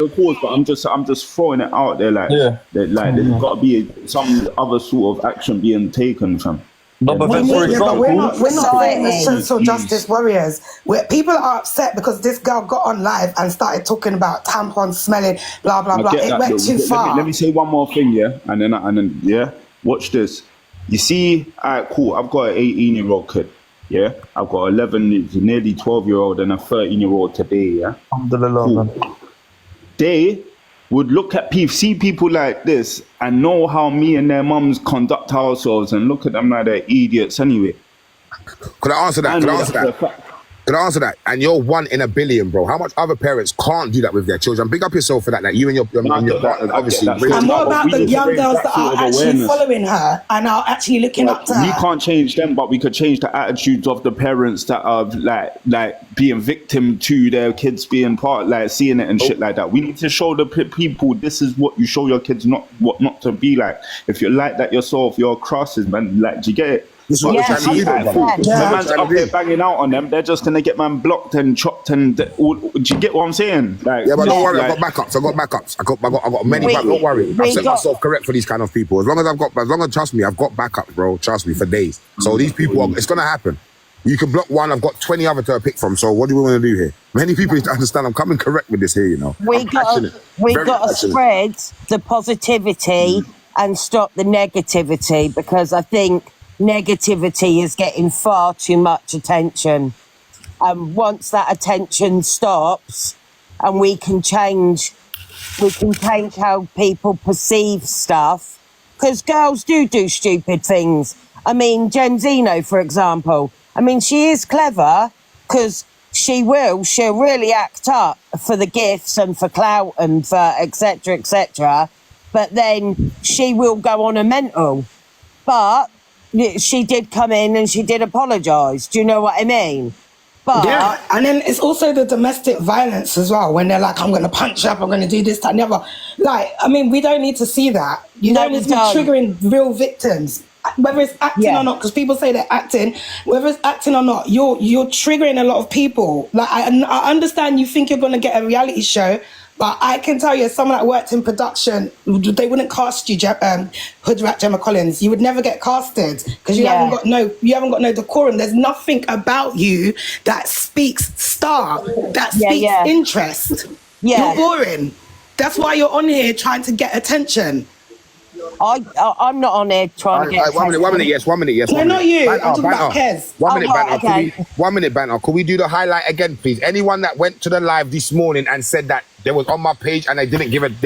the cause, but I'm just throwing it out there, like, there's got to be some other sort of action being taken, fam. No, but then, for example, we're not saying the social justice warriors. People are upset because this girl got on live and started talking about tampons smelling, blah blah blah. It went too far. Let me say one more thing, yeah, and then yeah, watch this. You see, alright, cool. I've got an 18-year-old kid, yeah. I've got 11, nearly 12-year-old, and a 13-year-old today, yeah. Alhamdulillah, cool. They would look at people, see people like this, and know how me and their mums conduct ourselves, and look at them like they're idiots anyway. Could I answer that? Could I answer that? And you're 1 in a billion, bro. How much other parents can't do that with their children? Big up yourself for that. Like you and your partner, obviously. And what about the young girls that are actually following her and are actually looking up to her? We can't change them, but we could change the attitudes of the parents that are like being victim to their kids being part, like seeing it and shit like that. We need to show the people this is what you show your kids, what not to be like. If you're like that yourself, you're crosses, man. Like, do you get it? This is what we're trying to do, the man's up there banging out on them, they're just gonna get man blocked and chopped and all. Do you get what I'm saying? Like, yeah, but don't worry, I've got backups. I got many backups. Don't worry. I've set myself correct for these kind of people. As long as trust me, I've got backups, bro. Trust me, for days. So these people, it's gonna happen. You can block one, I've got 20 other to pick from. So what do we want to do here? Many people need to understand I'm coming correct with this here, you know. We got to spread the positivity and stop the negativity, because I think negativity is getting far too much attention. Once that attention stops, and we can change how people perceive stuff, because girls do stupid things. I mean, Jen Zeno, for example. I mean, she is clever because she'll really act up for the gifts and for clout and for etc. etc. But then she will go on a mental. But she did come in and she did apologise. Do you know what I mean? But yeah, and then it's also the domestic violence as well. When they're like, I'm going to punch up, I'm going to do this, that, never. Like, I mean, we don't need to see that. You don't need to be triggering real victims, whether it's acting or not. Because people say they're acting, whether it's acting or not, you're triggering a lot of people. Like, I understand you think you're going to get a reality show. But I can tell you, as someone that worked in production, they wouldn't cast you, Hood Rat Gemma Collins. You would never get casted because you haven't got no decorum. There's nothing about you that speaks star, that speaks interest. You're boring. That's why you're on here trying to get attention. I'm not on here trying to get attention. 1 minute, yes. No, not you. I'm talking about Kez. 1 minute, banter. 1 minute, banter. Could we do the highlight again, please? Anyone that went to the live this morning and said that they was on my page and they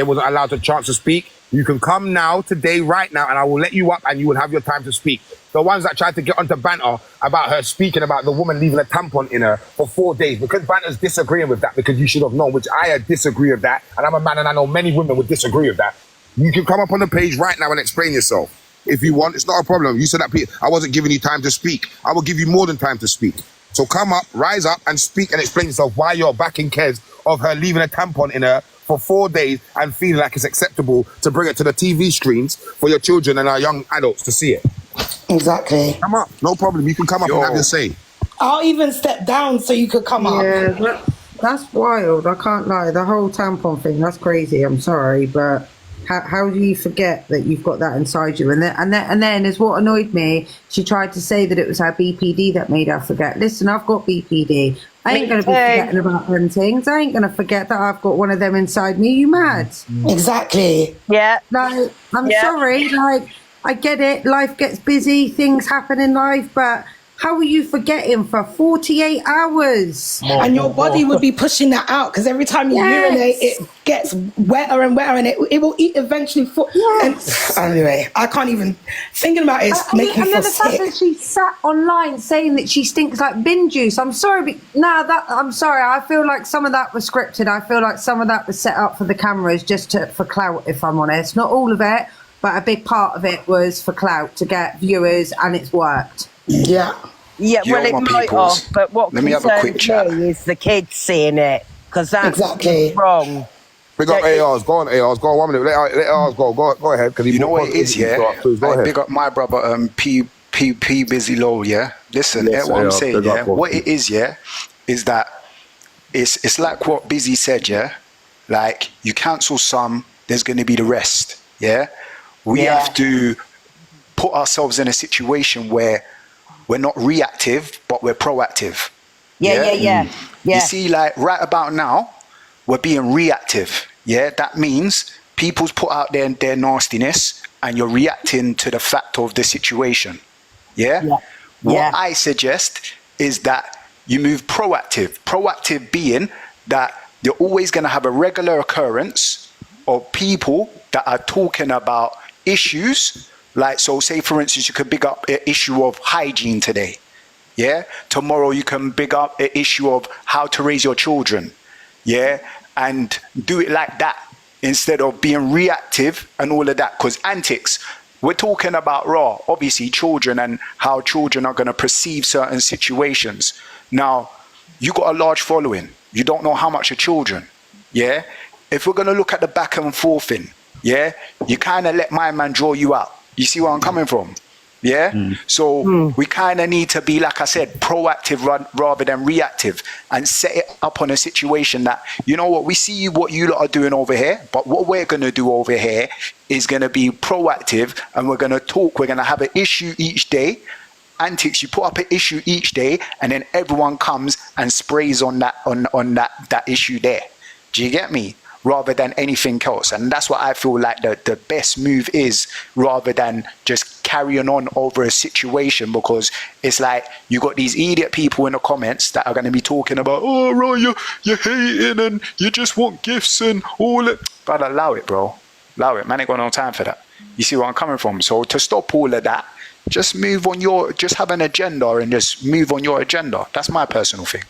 wasn't allowed a chance to speak, you can come now, today, right now, and I will let you up and you will have your time to speak. The ones that tried to get onto banter about her speaking about the woman leaving a tampon in her for 4 days, because banter's disagreeing with that, because you should have known, which I disagree with that, and I'm a man and I know many women would disagree with that. You can come up on the page right now and explain yourself. If you want, it's not a problem. You said that I wasn't giving you time to speak. I will give you more than time to speak. So come up, rise up and speak and explain yourself why you're backing Kez of her leaving a tampon in her for 4 days and feeling like it's acceptable to bring it to the TV screens for your children and our young adults to see it. Exactly. Come up, no problem. You can come up and have your say. I'll even step down so you could come up. Yeah, that's wild. I can't lie. The whole tampon thing, that's crazy. I'm sorry, but how do you forget that you've got that inside you? And then is what annoyed me. She tried to say that it was her BPD that made her forget. Listen, I've got BPD. I ain't going to be forgetting about them things. I ain't going to forget that I've got one of them inside me. You mad? Exactly. Yeah. Like, I'm sorry. Like, I get it. Life gets busy. Things happen in life. But how are you forgetting for 48 hours? And your body would be pushing that out because every time you urinate, it gets wetter and wetter and it will eventually fall. Yes. And anyway, I can't even, thinking about it, it's making me feel sick. And then the fact that she sat online saying that she stinks like bin juice. I'm sorry, but I'm sorry. I feel like some of that was scripted. I feel like some of that was set up for the cameras just for clout, if I'm honest. Not all of it, but a big part of it was for clout to get viewers, and it's worked. Yeah. Yeah, well, it might have, but what concerns me is the kids seeing it, because that's wrong. Big up ARs, go on ARs, go on 1 minute, let ARs go ahead. You know what it is, big up my brother, P Busy Low, yeah? Listen, what I'm saying, what it is, is that it's like what Busy said, like you cancel some, there's going to be the rest. Yeah, we have to put ourselves in a situation where we're not reactive, but we're proactive. Yeah. You see, like right about now, we're being reactive. Yeah, that means people's put out their nastiness, and you're reacting to the fact of the situation. Yeah. What I suggest is that you move proactive. Proactive being that you're always going to have a regular occurrence of people that are talking about issues. Like, so say for instance, you could big up an issue of hygiene today. Yeah. Tomorrow you can big up an issue of how to raise your children. Yeah. And do it like that instead of being reactive and all of that. Because antics, we're talking about obviously children and how children are going to perceive certain situations. Now, you got a large following. You don't know how much are children. Yeah. If we're going to look at the back and forth in, yeah, you kind of let my man draw you out. You see where I'm coming from? Yeah. So we kind of need to be, like I said, proactive rather than reactive, and set it up on a situation that, you know what, we see what you lot are doing over here, but what we're going to do over here is going to be proactive, and we're going to talk. We're going to have an issue each day. Antics, you put up an issue each day, and then everyone comes and sprays on that issue there. Do you get me? Rather than anything else. And that's what I feel like the best move is, rather than just carrying on over a situation, because it's like you got these idiot people in the comments that are going to be talking about, oh, Roy, you're hating and you just want gifts and all it. But allow it, bro. Allow it. Man, ain't got no time for that. You see where I'm coming from? So to stop all of that, just have an agenda and just move on your agenda. That's my personal thing.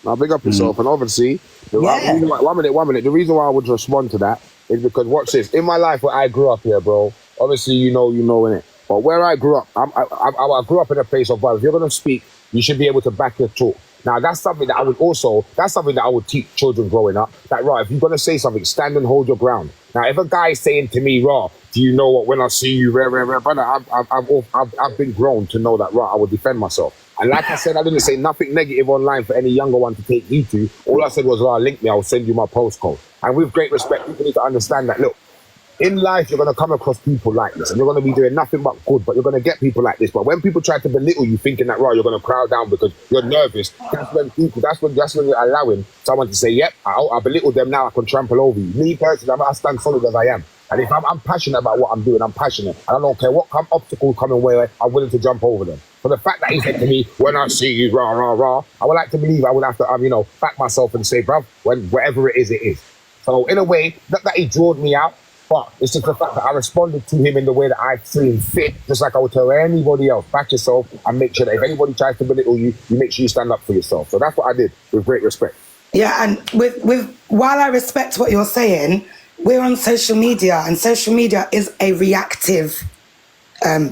Now, big up yourself. And obviously, one minute. The reason why I would respond to that is because, watch this. In my life where I grew up here, bro, obviously, you know, innit? But where I grew up, I grew up in a place of, if you're going to speak, you should be able to back your talk. Now, that's something that I would teach children growing up. That, if you're going to say something, stand and hold your ground. Now, if a guy is saying to me, do you know what, when I see you, brother, I've been grown to know that, I will defend myself. And like I said, I didn't say nothing negative online for any younger one to take heed to. All I said was, link me, I'll send you my postcode. And with great respect, people need to understand that, look, in life, you're going to come across people like this, and you're going to be doing nothing but good, but you're going to get people like this. But when people try to belittle you, thinking that, you're going to crowd down because you're nervous, that's when you're allowing someone to say, yep, I belittle them now, I can trample over you. Me personally, I stand solid as I am. And if I'm passionate about what I'm doing, I'm passionate. And I don't care what obstacles come in where I'm willing to jump over them. So the fact that he said to me, when I see you, I would like to believe I would have to, back myself and say, bruv, whatever it is, it is. So in a way, not that he drawed me out, but it's just the fact that I responded to him in the way that I seen fit, just like I would tell anybody else, back yourself and make sure that if anybody tries to belittle you, you make sure you stand up for yourself. So that's what I did with great respect. Yeah, and while I respect what you're saying, we're on social media, and social media is a reactive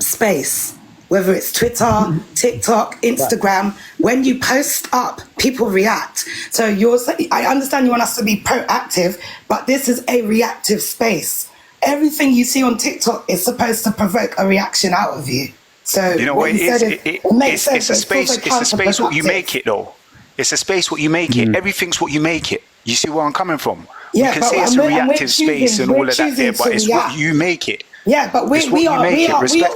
space. Whether it's Twitter, TikTok, Instagram, when you post up, people react. So I understand you want us to be proactive, but this is a reactive space. Everything you see on TikTok is supposed to provoke a reaction out of you. So you know what it makes sense. It's a space what you make it though. It's a space what you make it. Everything's what you make it. You see where I'm coming from? Yeah, you can say it's a reactive space and all of that there, but it's what you make it. Yeah, but we are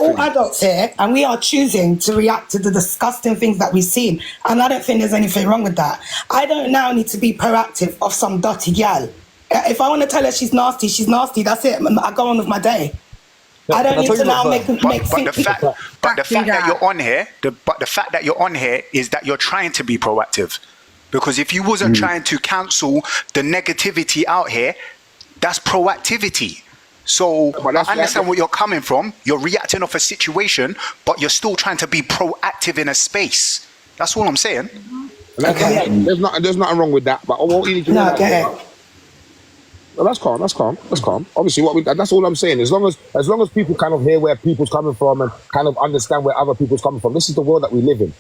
all adults here, and we are choosing to react to the disgusting things that we've seen. And I don't think there's anything wrong with that. I don't now need to be proactive of some dirty gal. If I want to tell her she's nasty, that's it. I go on with my day. I don't need to now make the fact that you're on here, the fact that you're on here is that you're trying to be proactive. Because if you wasn't trying to cancel the negativity out here, that's proactivity. So I understand where you're coming from. You're reacting off a situation, but you're still trying to be proactive in a space. That's all I'm saying. Okay. There's nothing wrong with that. But what you need to know. Well, that's calm. Obviously, that's all I'm saying. As long as people kind of hear where people's coming from and kind of understand where other people's coming from, this is the world that we live in.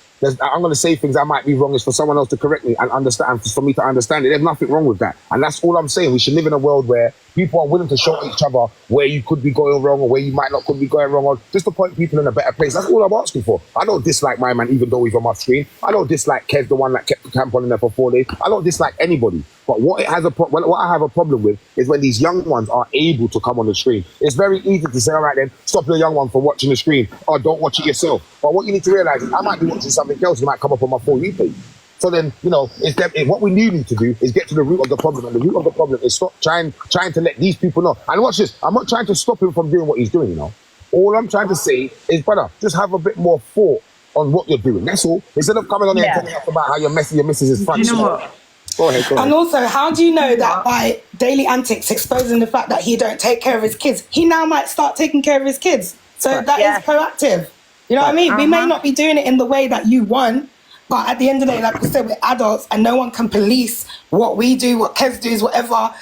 I'm going to say things I might be wrong. It's for someone else to correct me and understand, for me to understand it. There's nothing wrong with that, and that's all I'm saying. We should live in a world where people are willing to show each other where you could be going wrong or where you might not could be going wrong, or just to point people in a better place. That's all I'm asking for. I don't dislike my man, even though he's on my screen. I don't dislike Kez, the one that kept the camp on in there for 4 days. I don't dislike anybody. But what I have a problem with is when these young ones are able to come on the screen. It's very easy to say, all right then, stop your young one from watching the screen, or don't watch it yourself. But what you need to realize is I might be watching something else that might come up on my For You page. So then, you know, what we need to do is get to the root of the problem. And the root of the problem is stop trying to let these people know. And watch this. I'm not trying to stop him from doing what he's doing, you know. All I'm trying to say is, brother, just have a bit more thought on what you're doing. That's all. Instead of coming on here and telling us about how your missus is fun. You know what? Go ahead. And also, how do you know that by daily antics exposing the fact that he don't take care of his kids, he now might start taking care of his kids? So that is proactive. You know what I mean? We may not be doing it in the way that you want, but at the end of the day, like we said, we're adults and no one can police what we do, what Kez does, whatever.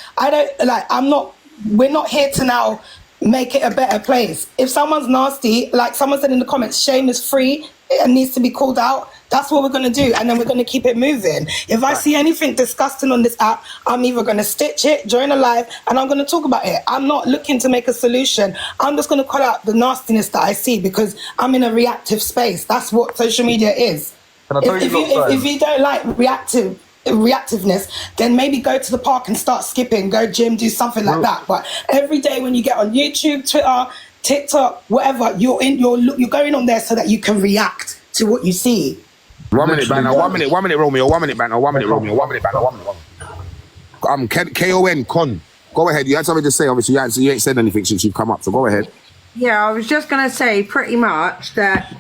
We're not here to now make it a better place. If someone's nasty, like someone said in the comments, shame is free, it needs to be called out. That's what we're going to do, and then we're going to keep it moving. If I see anything disgusting on this app, I'm either going to stitch it, join a live, and I'm going to talk about it. I'm not looking to make a solution. I'm just going to call out the nastiness that I see because I'm in a reactive space. That's what social media is. If you don't like reactiveness, then maybe go to the park and start skipping, go gym, do something like that. But every day when you get on YouTube, Twitter, TikTok, whatever, you're going on there so that you can react to what you see. 1 minute, banner. 1 minute, Romeo. 1 minute, banner. 1 minute, Romeo. 1 minute, banner. 1 minute. Con. Go ahead. You had something to say. Obviously, you ain't said anything since you've come up. So go ahead. Yeah, I was just going to say pretty much that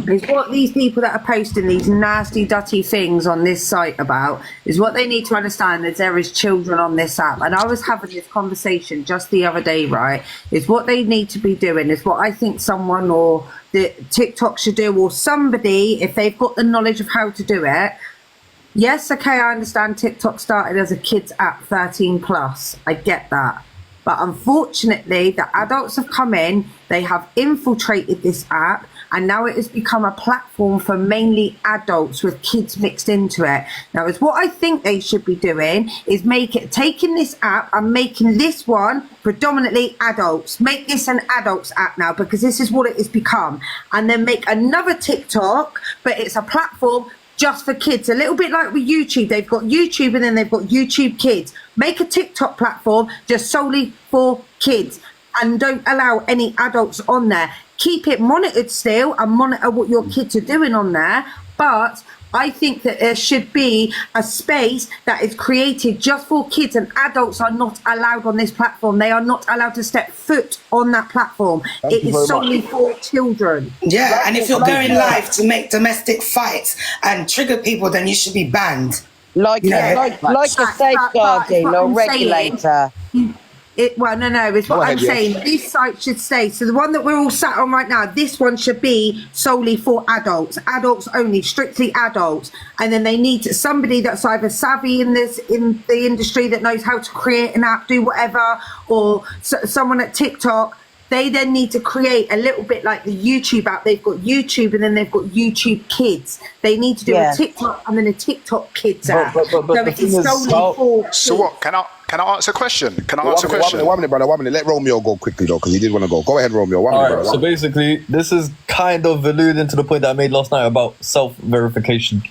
is what these people that are posting these nasty, dirty things on this site about is what they need to understand is there is children on this app. And I was having this conversation just the other day, right? Is what they need to be doing is what I think someone or the TikTok should do, or somebody, if they've got the knowledge of how to do it. Yes, okay, I understand TikTok started as a kids app 13 plus. I get that. But unfortunately, the adults have come in, they have infiltrated this app, and now it has become a platform for mainly adults with kids mixed into it. Now, it's what I think they should be doing is taking this app and making this one predominantly adults. Make this an adults app now, because this is what it has become. And then make another TikTok, but it's a platform just for kids, a little bit like with YouTube. They've got YouTube and then they've got YouTube Kids. Make a TikTok platform just solely for kids and don't allow any adults on there. Keep it monitored still and monitor what your kids are doing on there. But I think that there should be a space that is created just for kids, and adults are not allowed on this platform. They are not allowed to step foot on that platform. It is solely for children. Yeah, and if you're going live to make domestic fights and trigger people, then you should be banned. Like a safeguarding or regulator. No, it's what I'm saying. This site should stay. So the one that we're all sat on right now, this one should be solely for adults only, strictly adults. And then they need somebody that's either savvy in the industry that knows how to create an app, do whatever, or someone at TikTok. They then need to create a little bit like the YouTube app. They've got YouTube and then they've got YouTube Kids. They need to do a TikTok and then a TikTok Kids app. So what? Can I answer a question? Can I answer a question? 1 minute, brother. 1 minute. Let Romeo go quickly though, because he did want to go. Go ahead, Romeo. 1 minute, Alright, brother. so basically, this is kind of alluding to the point that I made last night about self-verification.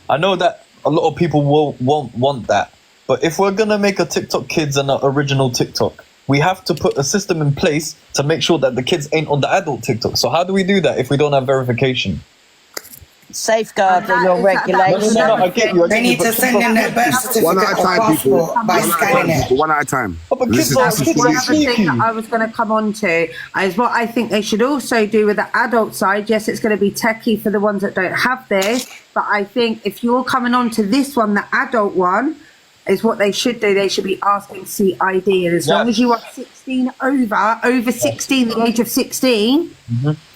I know that a lot of people won't want that, but if we're gonna make a TikTok Kids and an original TikTok, we have to put a system in place to make sure that the kids ain't on the adult TikTok. So how do we do that if we don't have verification? Safeguarding or regulation. No, I get you. They need to send in their birth certificate or passport by scanning it. One at a time. One other thing that I was going to come on to is what I think they should also do with the adult side. Yes, it's going to be techie for the ones that don't have this, but I think if you're coming on to this one, the adult one, is what they should do. They should be asking to see ID, and as long as you are 16 over 16, the age of 16,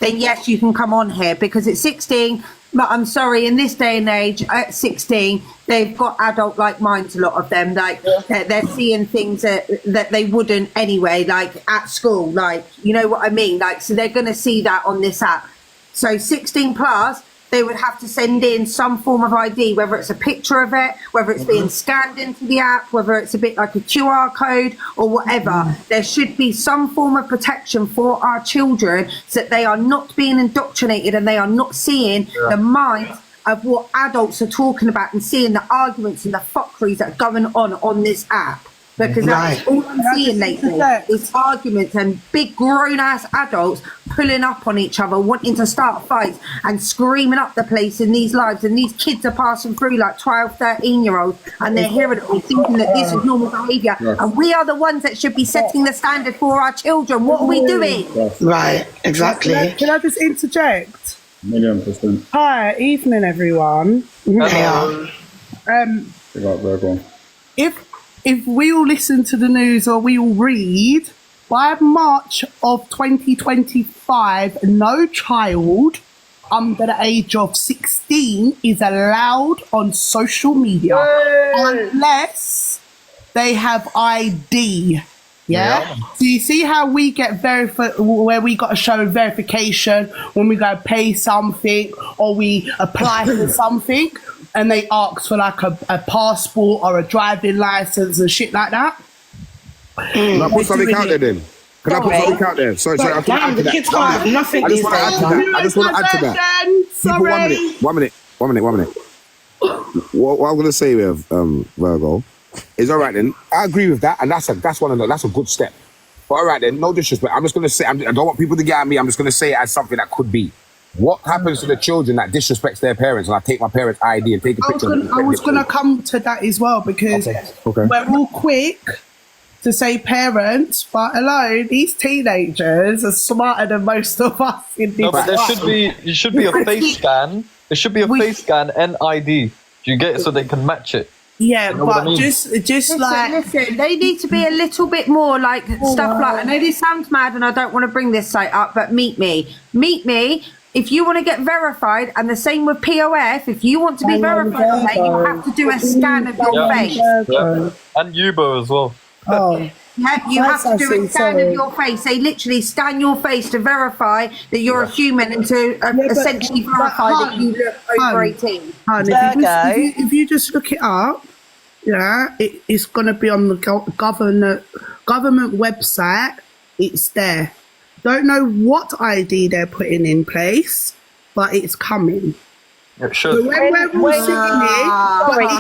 then yes, you can come on here, because it's 16. But I'm sorry, in this day and age, at 16, they've got adult-like minds, a lot of them. Like, they're seeing things that they wouldn't anyway, like at school. Like, you know what I mean? Like, so they're going to see that on this app. So 16 plus, they would have to send in some form of ID, whether it's a picture of it, whether it's being scanned into the app, whether it's a bit like a QR code or whatever. There should be some form of protection for our children so that they are not being indoctrinated and they are not seeing the minds of what adults are talking about and seeing the arguments and the fuckeries that are going on this app. Because that's all I'm seeing lately is arguments and big grown-ass adults pulling up on each other, wanting to start fights and screaming up the place in these lives. And these kids are passing through like 12, 13-year-olds and they're hearing it all, thinking that this is normal behaviour. And we are the ones that should be setting the standard for our children. What are we doing? Right, exactly. Can I just interject? 1,000,000%. Hi, evening everyone. Hello. If we all listen to the news or we all read, by March of 2025, no child under the age of 16 is allowed on social media unless they have ID. Yeah. So you see how we get where we got to show verification when we go pay something or we apply for something, and they ask for like a passport or a driving license and shit like that. Can I put something out there then? Can I put something out there? Sorry, I Damn, the kids can't have nothing. I just want to add to that. I just want to add to that. People, one minute. What I'm going to say with Virgo is, all right then, I agree with that, and that's a good step. But all right then, no disrespect. I'm just going to say, I don't want people to get at me. I'm just going to say it as something that could be. What happens to the children that disrespects their parents and I take my parents' ID and take a picture? I was going to come to that as well because we're all quick to say parents, but hello, these teenagers are smarter than most of us in this. No, but there should be a face scan. There should be a face scan and ID. Do you get it so they can match it? Yeah, you know but I mean? just listen, they need to be a little bit more like stuff like, I know this sounds mad and I don't want to bring this site up, but meet me. If you want to get verified, and the same with POF, if you want to be verified on there, you have to do a scan of your face. Yeah. And Yubo as well. You have to do a scan of your face. They literally scan your face to verify that you're a human and to essentially verify that you look over 18. If you just look it up, it's going to be on the government website. It's there. Don't know what ID they're putting in place, but it's coming. It should. So when we're all sitting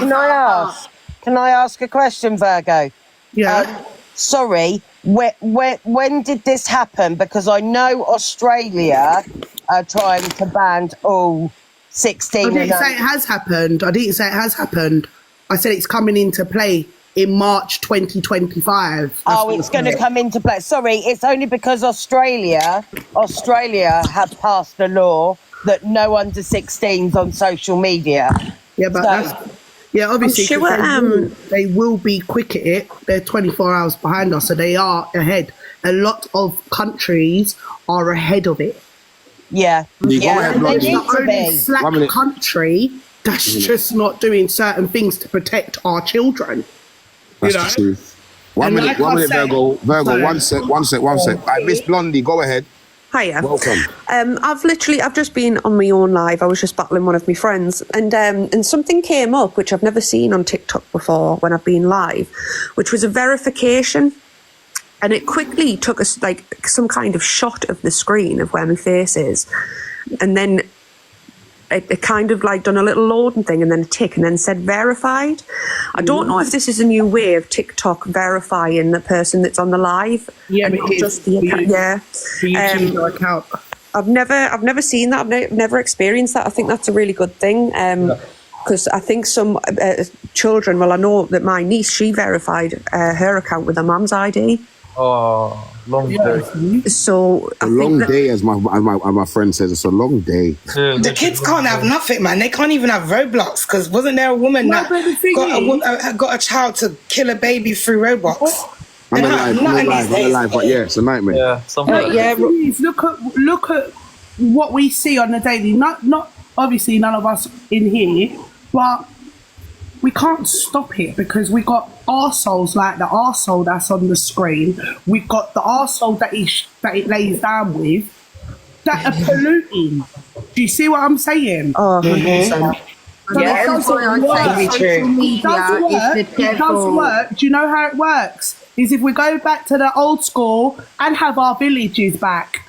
here, can I ask a question, Virgo? Yeah. Sorry, when did this happen? Because I know Australia are trying to ban all 16. I didn't say it has happened. I said it's coming into play in March 2025. It's going to come into play. Sorry, it's only because Australia have passed a law that no under 16s on social media. Yeah, but obviously they will be quick at it. They're 24 hours behind us, so they are ahead. A lot of countries are ahead of it. Yeah. It's not only slack country that's just not doing certain things to protect our children. That's the truth. One minute, Virgo, one sec. Miss Blondie, go ahead. Hiya. Welcome. I've just been on my own live. I was just battling one of my friends, and something came up which I've never seen on TikTok before when I've been live, which was a verification, and it quickly took us like some kind of shot of the screen of where my face is, and then it kind of like done a little loading thing and then a tick and then said verified. I don't know if this is a new way of TikTok verifying the person that's on the live. Yeah, and not just the account. Yeah. Account. I've never seen that. I've never experienced that. I think that's a really good thing. Because I think some children, I know that my niece, she verified her account with her mum's ID. Oh, long day. So a long day, as my friend says, it's a long day. Yeah, the kids can't have nothing, man. They can't even have Roblox, because wasn't there a woman that got a child to kill a baby through Roblox? I'm alive, but yeah, it's a nightmare. Yeah, Look at what we see on the daily. Not obviously none of us in here, but we can't stop it because we got arseholes like the arsehole that's on the screen. We've got the arsehole that it lays down with that are polluting. Do you see what I'm saying? Oh, 100%. Yeah, that's why I say social media is the It does work. Do you know how it works? Is if we go back to the old school and have our villages back.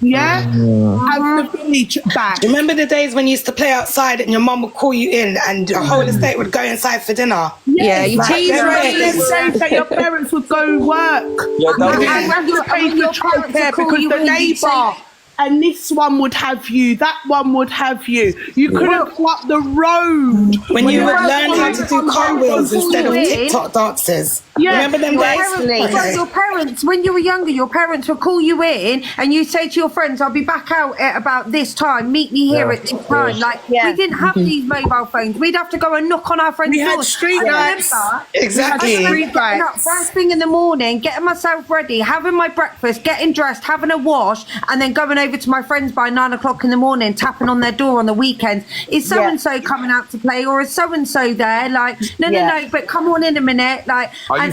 Yeah? Have the village back. Remember the days when you used to play outside and your mum would call you in and the whole estate would go inside for dinner? Yeah, you Them days that your parents would go work. Yeah, and you pay for childcare because the neighbour and this one would have you, that one would have you. You couldn't go up the road. When you would learn how to do cartwheels instead of TikTok dances. Yeah. Remember them days? Your parents, when you were younger, your parents would call you in and you say to your friends, I'll be back out at about this time, meet me here at this time. Like, we didn't have these mobile phones. We'd have to go and knock on our friends' doors. We had street lights. Exactly. Getting up first thing in the morning, getting myself ready, having my breakfast, getting dressed, having a wash, and then going over to my friends by 9 o'clock in the morning, tapping on their door on the weekends. Is so-and-so coming out to play, or is so-and-so there? Like, no, but come on in a minute. Like, Are you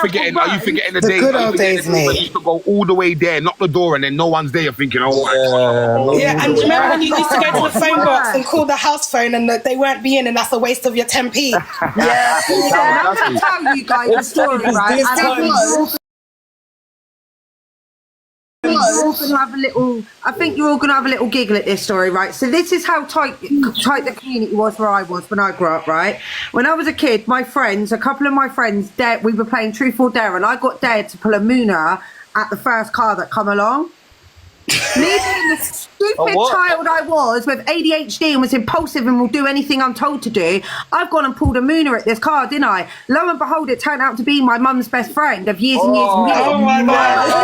forgetting the days? Good old days, mate. When you used to go all the way there, knock the door, and then no one's there. You're thinking, Yeah, and remember when you used to go to the phone box and call the house phone and they weren't being, and that's a waste of your 10p. I'll tell you guys a story, right? I think you're all gonna have a little giggle at this story, right? So this is how tight the community was where I was when I grew up, right? When I was a kid, my friends, a couple of my friends, we were playing Truth or Dare, and I got dared to pull a mooner at the first car that come along. Me being the stupid child I was with ADHD and was impulsive and will do anything I'm told to do, I've gone and pulled a mooner at this car, didn't I? Lo and behold, it turned out to be my mum's best friend of years and years and years. Oh my God.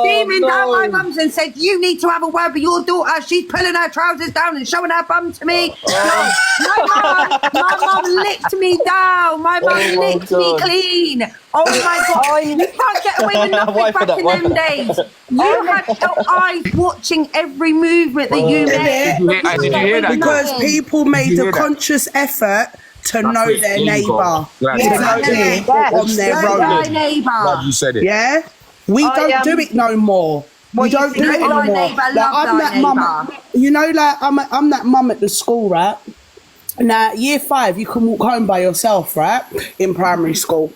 Steaming down my mum's and said, you need to have a word with your daughter. She's pulling her trousers down and showing her bum to me. My mum licked me down. My mum licked me clean. Oh my God. You can't get away with nothing back in them days. You had your eyes watching every movement that you made. Did you hear that? Because people made a conscious effort to know their neighbour. Exactly. On their road. Neighbour. You said it. Yeah? We don't do it no more. We don't do it anymore. I'm that mum. You know, like I'm that mum at the school, right? Now, year 5, you can walk home by yourself, right? In primary school.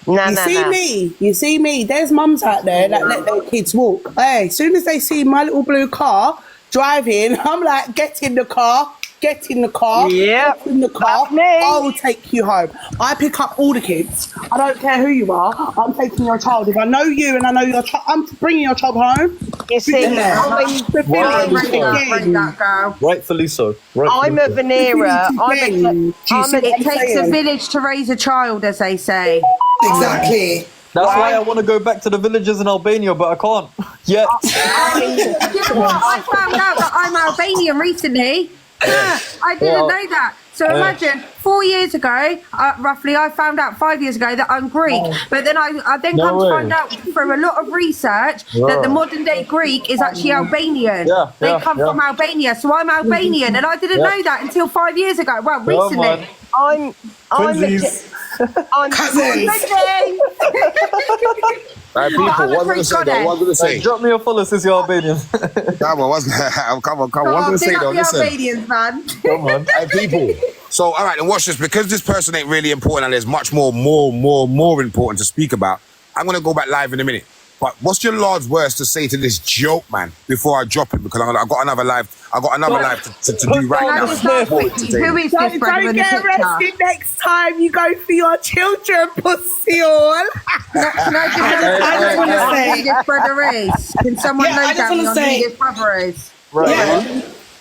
You see me. There's mums out there that let their kids walk. Hey, as soon as they see my little blue car driving, I'm like, get in the car. Get in the car. Get in the car. I will take you home. I pick up all the kids. I don't care who you are. I'm taking your child. If I know you and I know your child, I'm bringing your child home. You see, rightfully so. I'm of an era. It takes a village to raise a child, as they say. Exactly. That's why I want to go back to the villages in Albania, but I can't yet. I found out that I'm Albanian recently. I didn't know that. So imagine 4 years ago, roughly, I found out 5 years ago that I'm Greek. But then I then come to find out through a lot of research that the modern day Greek is actually Albanian. They come from Albania, so I'm Albanian, and I didn't know that until 5 years ago. Well, recently. I'm cousins. People, what was I going to say? Drop me a follow since you're Albanian. Come on, come on. What was I going to say though? Listen. Albanians, man. Come on. Hey, people. So, all right, and watch this. Because this person ain't really important and there's much more important to speak about, I'm going to go back live in a minute. But what's your Lord's words to say to this joke, man, before I drop it? Because I got another live to do right now. Who is this brother? Don't get arrested next time you go for your children, pussy all. I just want to say, who this brother is. Can someone know down on who this brother is?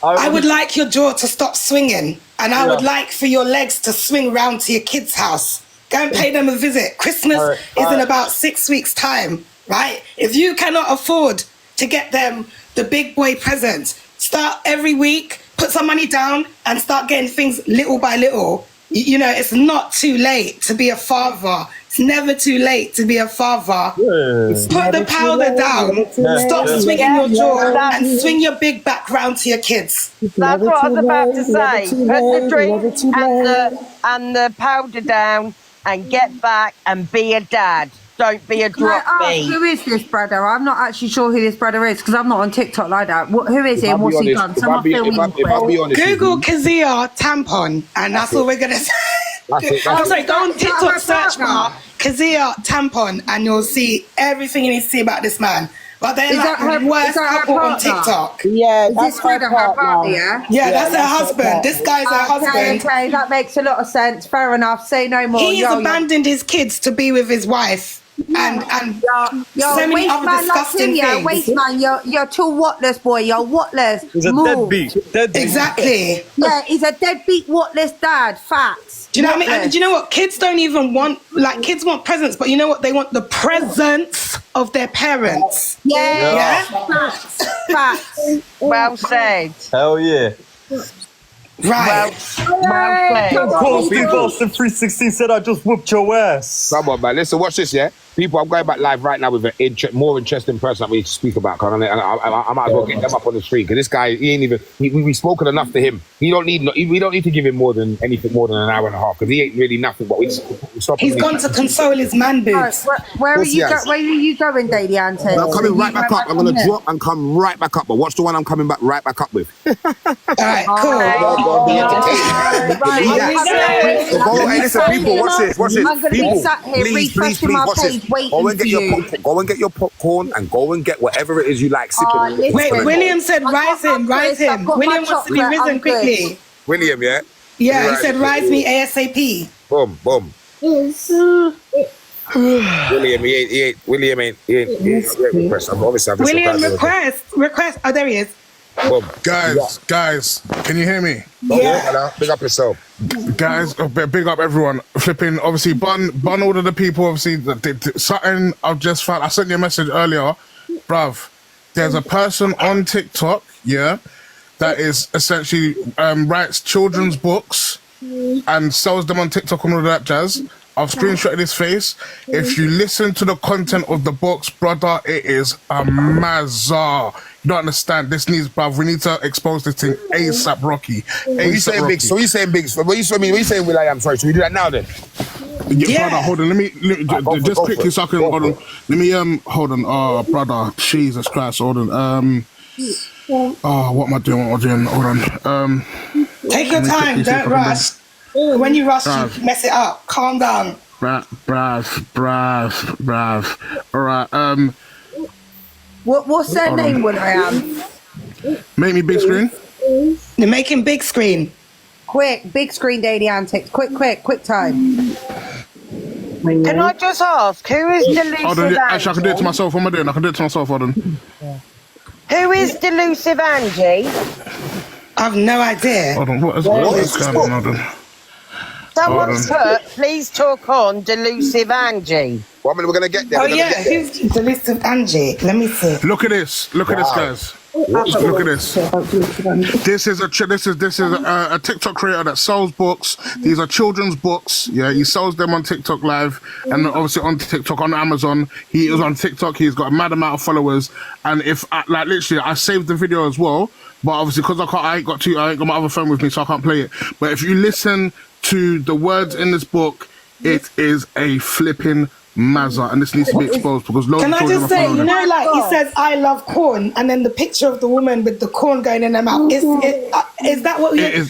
I would like your jaw to stop swinging, and I would like for your legs to swing round to your kids' house. Go and pay them a visit. Christmas is in about 6 weeks' time. Right? If you cannot afford to get them the big boy presents, start every week, put some money down and start getting things little by little. You know, it's not too late to be a father. It's never too late to be a father. Put the powder down. Stop swinging your jaw and swing your big back round to your kids. That's what I was about to say. Put the drink and the powder down and get back and be a dad. Don't be a Can I drop ask, bee. who is this brother? I'm not actually sure who this brother is because I'm not on TikTok like that. Who is he and what's he done? Someone fill me in. Google Kazia tampon, and that's all we're gonna say. I'm sorry, go on TikTok, search for Kazia tampon, and you'll see everything you need to see about this man. But they're like the worst couple on TikTok. Yeah, that's her partner, yeah? Yeah, that's her husband. This guy's her husband. Okay, that makes a lot of sense. Fair enough. Say no more. He's abandoned his kids to be with his wife. And so many other disgusting things. Waste man, you're too whatless, boy. You're whatless. He's a deadbeat. Exactly. Yeah, he's a deadbeat, whatless dad. Facts. Do you know what I mean? And do you know what? Kids don't even want, like, kids want presents, but you know what? They want the presence of their parents. Yeah. Facts. Well said. Hell yeah. Right. Well said. Boston Boston 316 said I just whooped your ass. Come on, man. Listen, watch this, yeah? People, I'm going back live right now with an more interesting person that we speak about. I might as well get them up on the street. Because this guy, he ain't even... We've spoken enough to him. We don't need to give him anything more than an hour and a half. Because he ain't really nothing. But we stop him. He's gone to console his man boobs. Where are you going, Daily Ante? I'm coming right back up. I'm going to drop and come right back up. But watch the one I'm coming back right back up with. All right, cool. Hey, listen, people, watch this. Watch this. I'm going to be sat here refreshing my page, waiting for you. Go and get your popcorn and go and get whatever it is you like sipping. Wait, William said rise him. William wants to be risen quickly. William, yeah? Yeah, he said rise me ASAP. Boom, boom. William ain't request. William request. Oh, there he is. Boom. Guys, can you hear me? Yeah. Big up yourself. Guys, big up everyone. Flipping, obviously, bun all of the people, obviously, something I've just found. I sent you a message earlier, bruv. There's a person on TikTok, yeah, that is essentially writes children's books and sells them on TikTok and all that jazz. I've screenshotted his face. If you listen to the content of the books, brother, it is a mazar. You don't understand. This needs, bruv. We need to expose this thing ASAP, Rocky. What are you saying, Biggs? So what are you saying, Biggs? What are you saying, Will I am? Sorry, should we do that now then? Yeah. Brother, hold on. Let me just quickly so I can hold on. Let me hold on. Oh, brother, Jesus Christ, hold on. What am I doing? Hold on. Take your time. Don't rush. When you rush, you mess it up. Calm down. Brav. All right. What's their name, Will I am? Make me big screen. You're making big screen. Quick, big screen Daily Antics. Quick time. Can I just ask, who is Delusive Actually, I can do it to myself. What am I doing? I can do it to myself. Hold on. Who is Delusive Angie? I've no idea. Hold on. What is going on? Hold on. Someone's put, please talk on Delusive Angie. Well, I mean, we're going to get there. Oh, yeah. Who's Delusive Angie? Let me see. Look at this. Look at this, guys. Look at this. This is a TikTok creator that sells books. These are children's books. Yeah, he sells them on TikTok Live and obviously on TikTok on Amazon. He is on TikTok. He's got a mad amount of followers. And if literally, I saved the video as well. But obviously, because I ain't got my other phone with me, so I can't play it. But if you listen to the words in this book, it is a flipping mazza, and this needs to be exposed because loads of children Can I just say, you know, like he says, "I love corn," and then the picture of the woman with the corn going in her mouth. Is that what you're?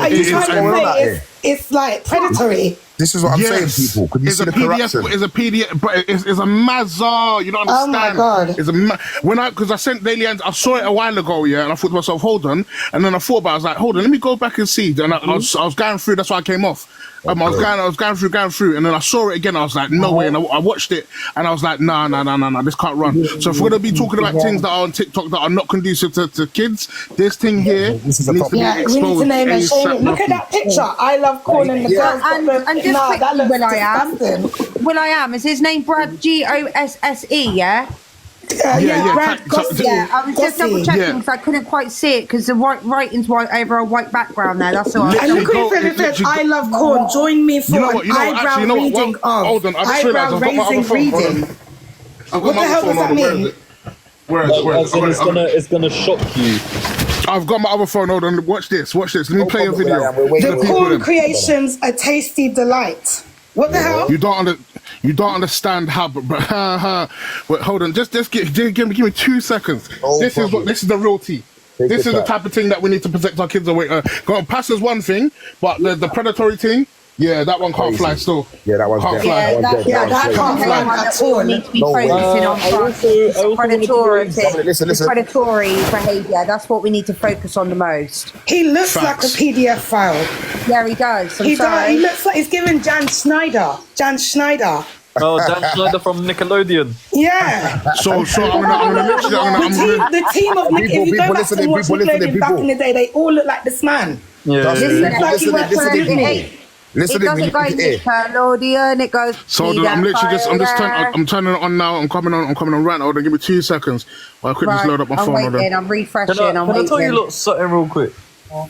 Are you trying to say it's like predatory? This is what I'm saying, people. Could you see the corruption? It's a PDF, but it's a mazza. You don't understand. Oh my god! It's because I sent Daily Ants, I saw it a while ago, yeah, and I thought to myself, hold on, and then I thought about it, I was like, hold on, let me go back and see. And I was going through. That's why I came off. I was going through, and then I saw it again. I was like, no way, and I watched it, and I was like, nah, this can't run. So if we're gonna be talking about things that are on TikTok that are not conducive to kids, this thing here needs to be exposed. We need to name and shame. Look at that picture. I love corn in the girls. And just quickly, Will I am. Is his name Brad Gosse? Yeah. Brad Gosse. Yeah, I was just double checking because I couldn't quite see it because the writing's white over a white background there. That's all. And look at it says, "I love corn." Join me for an eyebrow reading of. Hold on, I just realised I've got my other phone. What the hell does that mean? Where is it's gonna shock you. I've got my other phone. Hold on, watch this. Let me play a video. The corn creations a tasty delight. What the hell? You don't You don't understand how. Wait, hold on. Just give me 2 seconds. This is the real tea. This is the type of thing that we need to protect our kids away. Go on, pass is one thing, but the predatory thing, yeah, that one can't fly still. Yeah, that one's can't fly. That can't fly at all. Need to be focusing on predatory behaviour. That's what we need to focus on the most. He looks like a PDF file. Yeah, he does. He looks like he's giving Jan Schneider. Oh, Dan Schneider from Nickelodeon. Yeah. So I'm gonna the team of Nick. If you go back and watch Nickelodeon back in the day, they all look like this man. Yeah. It doesn't go Nickelodeon. It goes. So I'm turning it on now. I'm coming on right now. Give me 2 seconds. I'll quickly just load up my phone. I'm refreshing. Can I tell you lot something real quick? I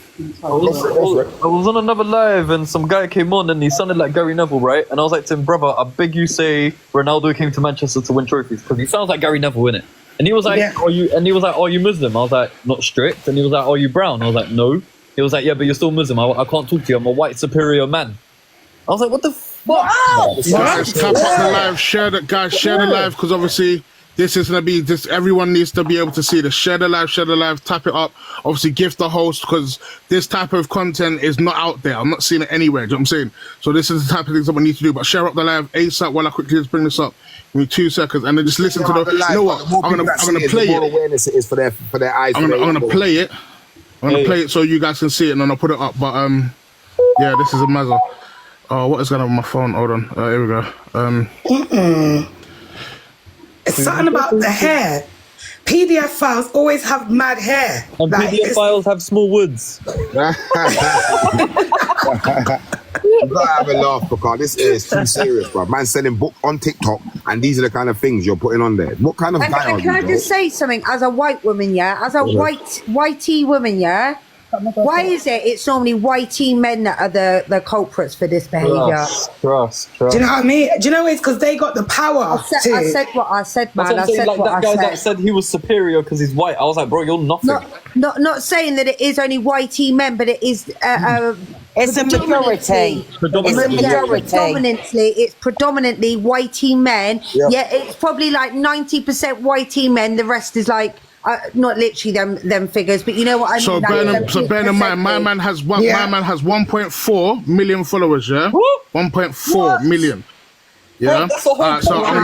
was on another live and some guy came on and he sounded like Gary Neville, right? And I was like to him, brother, I beg you say Ronaldo came to Manchester to win trophies, because he sounds like Gary Neville, innit? And he was like, Are you Muslim? I was like, not strict. And he was like, are you brown? I was like, no. He was like, yeah, but you're still Muslim. I can't talk to you. I'm a white superior man. I was like, what the fuck? Guys, tap up the live, share the live, because obviously this is gonna be this. Everyone needs to be able to see this. Share the live, tap it up. Obviously, gift the host, because this type of content is not out there. I'm not seeing it anywhere. Do you know what I'm saying? So this is the type of things that we need to do. But share up the live ASAP while I quickly just bring this up. Give me 2 seconds, and then just listen to the. You know what? I'm gonna play it. Awareness it is for their eyes. I'm gonna play it. I'm gonna play it so you guys can see it, and then I'll put it up. But yeah, this is a mazza. Oh, what is going on with my phone? Hold on. Here we go. It's something about the hair. PDF files always have mad hair. And PDF files have small woods. You gotta have a laugh, because this is too serious, bro. Man selling book on TikTok, and these are the kind of things you're putting on there. What kind of guy are you? Can I just say something? As a white woman, as a whitey woman, why is it it's normally whitey men that are the culprits for this behaviour? Trust. Do you know what I mean? Do you know it's because they got the power? I said what I said, man. That's what I'm saying, that guy that said he was superior because he's white. I was like, bro, you're nothing. Not saying that it is only whitey men, but it is. It's a majority. It's predominantly whitey men. Yeah, it's probably like 90% whitey men. The rest is like. Not literally them figures, but you know what I mean. So bear in mind, my man has 1.4 million followers. Yeah, 1.4 million. Yeah, that's the whole so I'm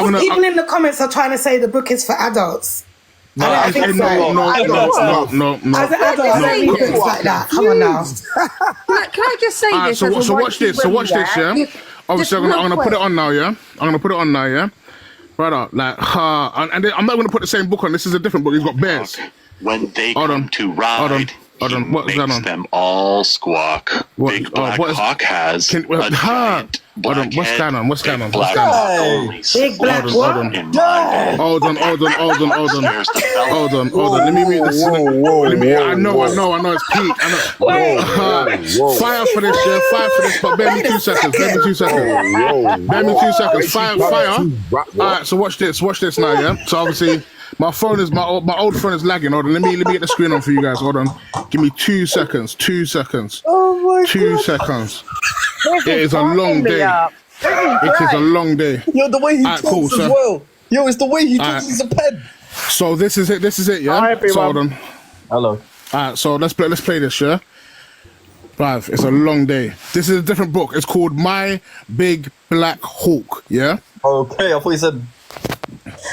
gonna. People in the comments are trying to say the book is for adults. No. As an adult, I don't read books like that. Come on now. Can I just say this? So watch this. Yeah. Obviously, I'm gonna put it on now. Yeah. Brother, like, and then I'm not going to put the same book on. This is a different book. He's got bears. When they come to ride, Hold on. What's going on? Them all squawk. Big Black Hawk has a giant black what's going on? Big Black Hold on. Let me read this. I know it's peak. Fire for this, but bear me 2 seconds. Fire. Alright, so watch this now, yeah? So obviously my phone is my old phone is lagging. Hold on, let me get the screen on for you guys. Hold on. Give me 2 seconds. 2 seconds. Oh my 2 seconds. It is a long day. It is a long day. Yo, the way he talks as well. Yo, it's the way he talks as a pen. So this is it, yeah? So hold on. Hello. Alright, so let's play this, yeah? Five. It's a long day. This is a different book. It's called My Big Black Hawk, yeah? Okay, I thought you said...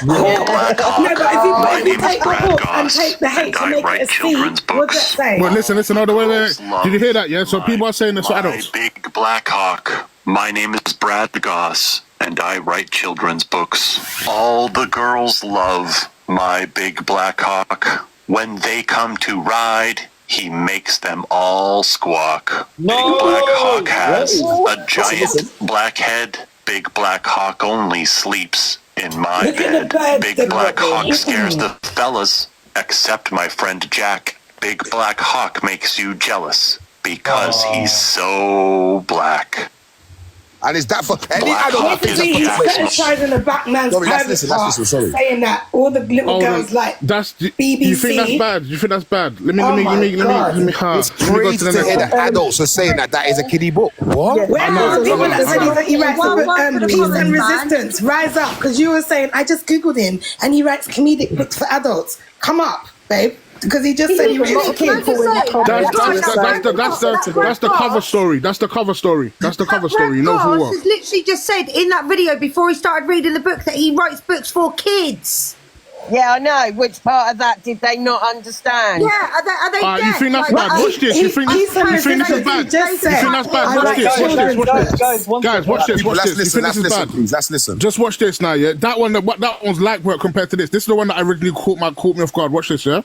No, but if you take the book and take the hate to make it a C, what's that say? Well, listen, wait. Did you hear that, yeah? So people are saying this for adults. Big Black Hawk. My name is Brad Goss, and I write children's books. All the girls love my Big Black Hawk. When they come to ride, he makes them all squawk. Big Black Hawk has a giant black head. Big Black Hawk only sleeps in my bed. Big Black Hawk scares the fellas, except my friend Jack. Big Black Hawk makes you jealous because he's so black. And is that for any adult? I think Basically, he's fetishizing the black man's private part, saying that all the little girls like BBC. You think that's bad? You think that's bad? Let me. It's crazy to hear that adults are saying that is a kiddie book. What? Where are the people that said he writes peace and resistance? Rise up, because you were saying I just googled him and he writes comedic books for adults. Come up, babe. Because he just said he was a kid. That's the cover story. That's the cover story. You know for what? Has literally just said in that video before he started reading the book that he writes books for kids. Yeah, I know. Which part of that did they not understand? Yeah, are they deaf? You think that's bad? Watch this. You think this is bad? You think that's bad? Watch this. Let's listen, please. Let's listen. Just watch this now, yeah? That one's light work compared to this. This is the one that originally caught me off guard. Watch this, yeah?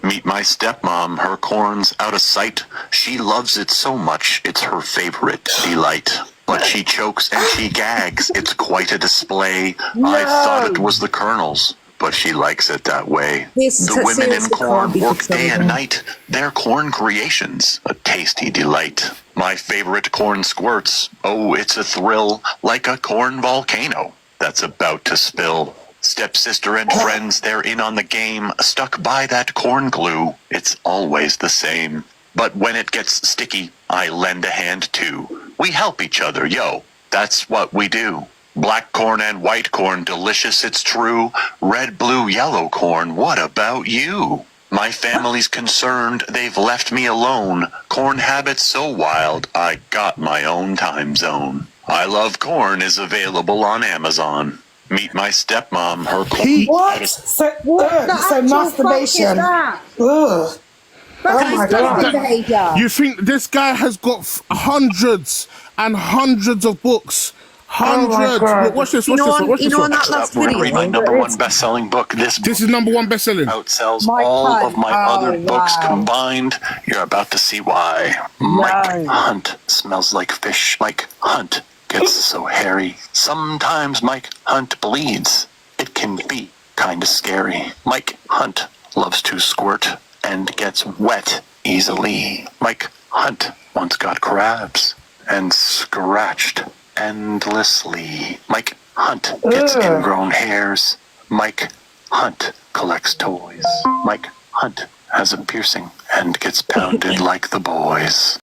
Meet my stepmom, her corn's out of sight. She loves it so much, it's her favorite delight. But she chokes and she gags, it's quite a display. No. I thought it was the kernels, but she likes it that way. The women in corn work day and night. Their corn creations, a tasty delight. My favorite corn squirts, oh, it's a thrill, like a corn volcano that's about to spill. Stepsister and friends, they're in on the game, stuck by that corn glue, it's always the same. But when it gets sticky, I lend a hand too. We help each other, yo, that's what we do. Black corn and white corn, delicious, it's true. Red, blue, yellow corn, what about you? My family's concerned, they've left me alone. Corn habits so wild, I got my own time zone. I Love Corn is available on Amazon. Meet my stepmom, her corn. What? So masturbation. Ugh. Oh my God. You think this guy has got hundreds and hundreds of books? Hundreds. Watch this. Read my number one best-selling book. This is number one best-selling. Outsells all of my other books combined. You're about to see why. Mike Hunt smells like fish. Mike Hunt gets so hairy. Sometimes Mike Hunt bleeds. It can be kinda scary. Mike Hunt loves to squirt and gets wet easily. Mike Hunt once got crabs and scratched endlessly. Mike Hunt gets ingrown hairs. Mike Hunt collects toys. Mike Hunt has a piercing and gets pounded like the boys.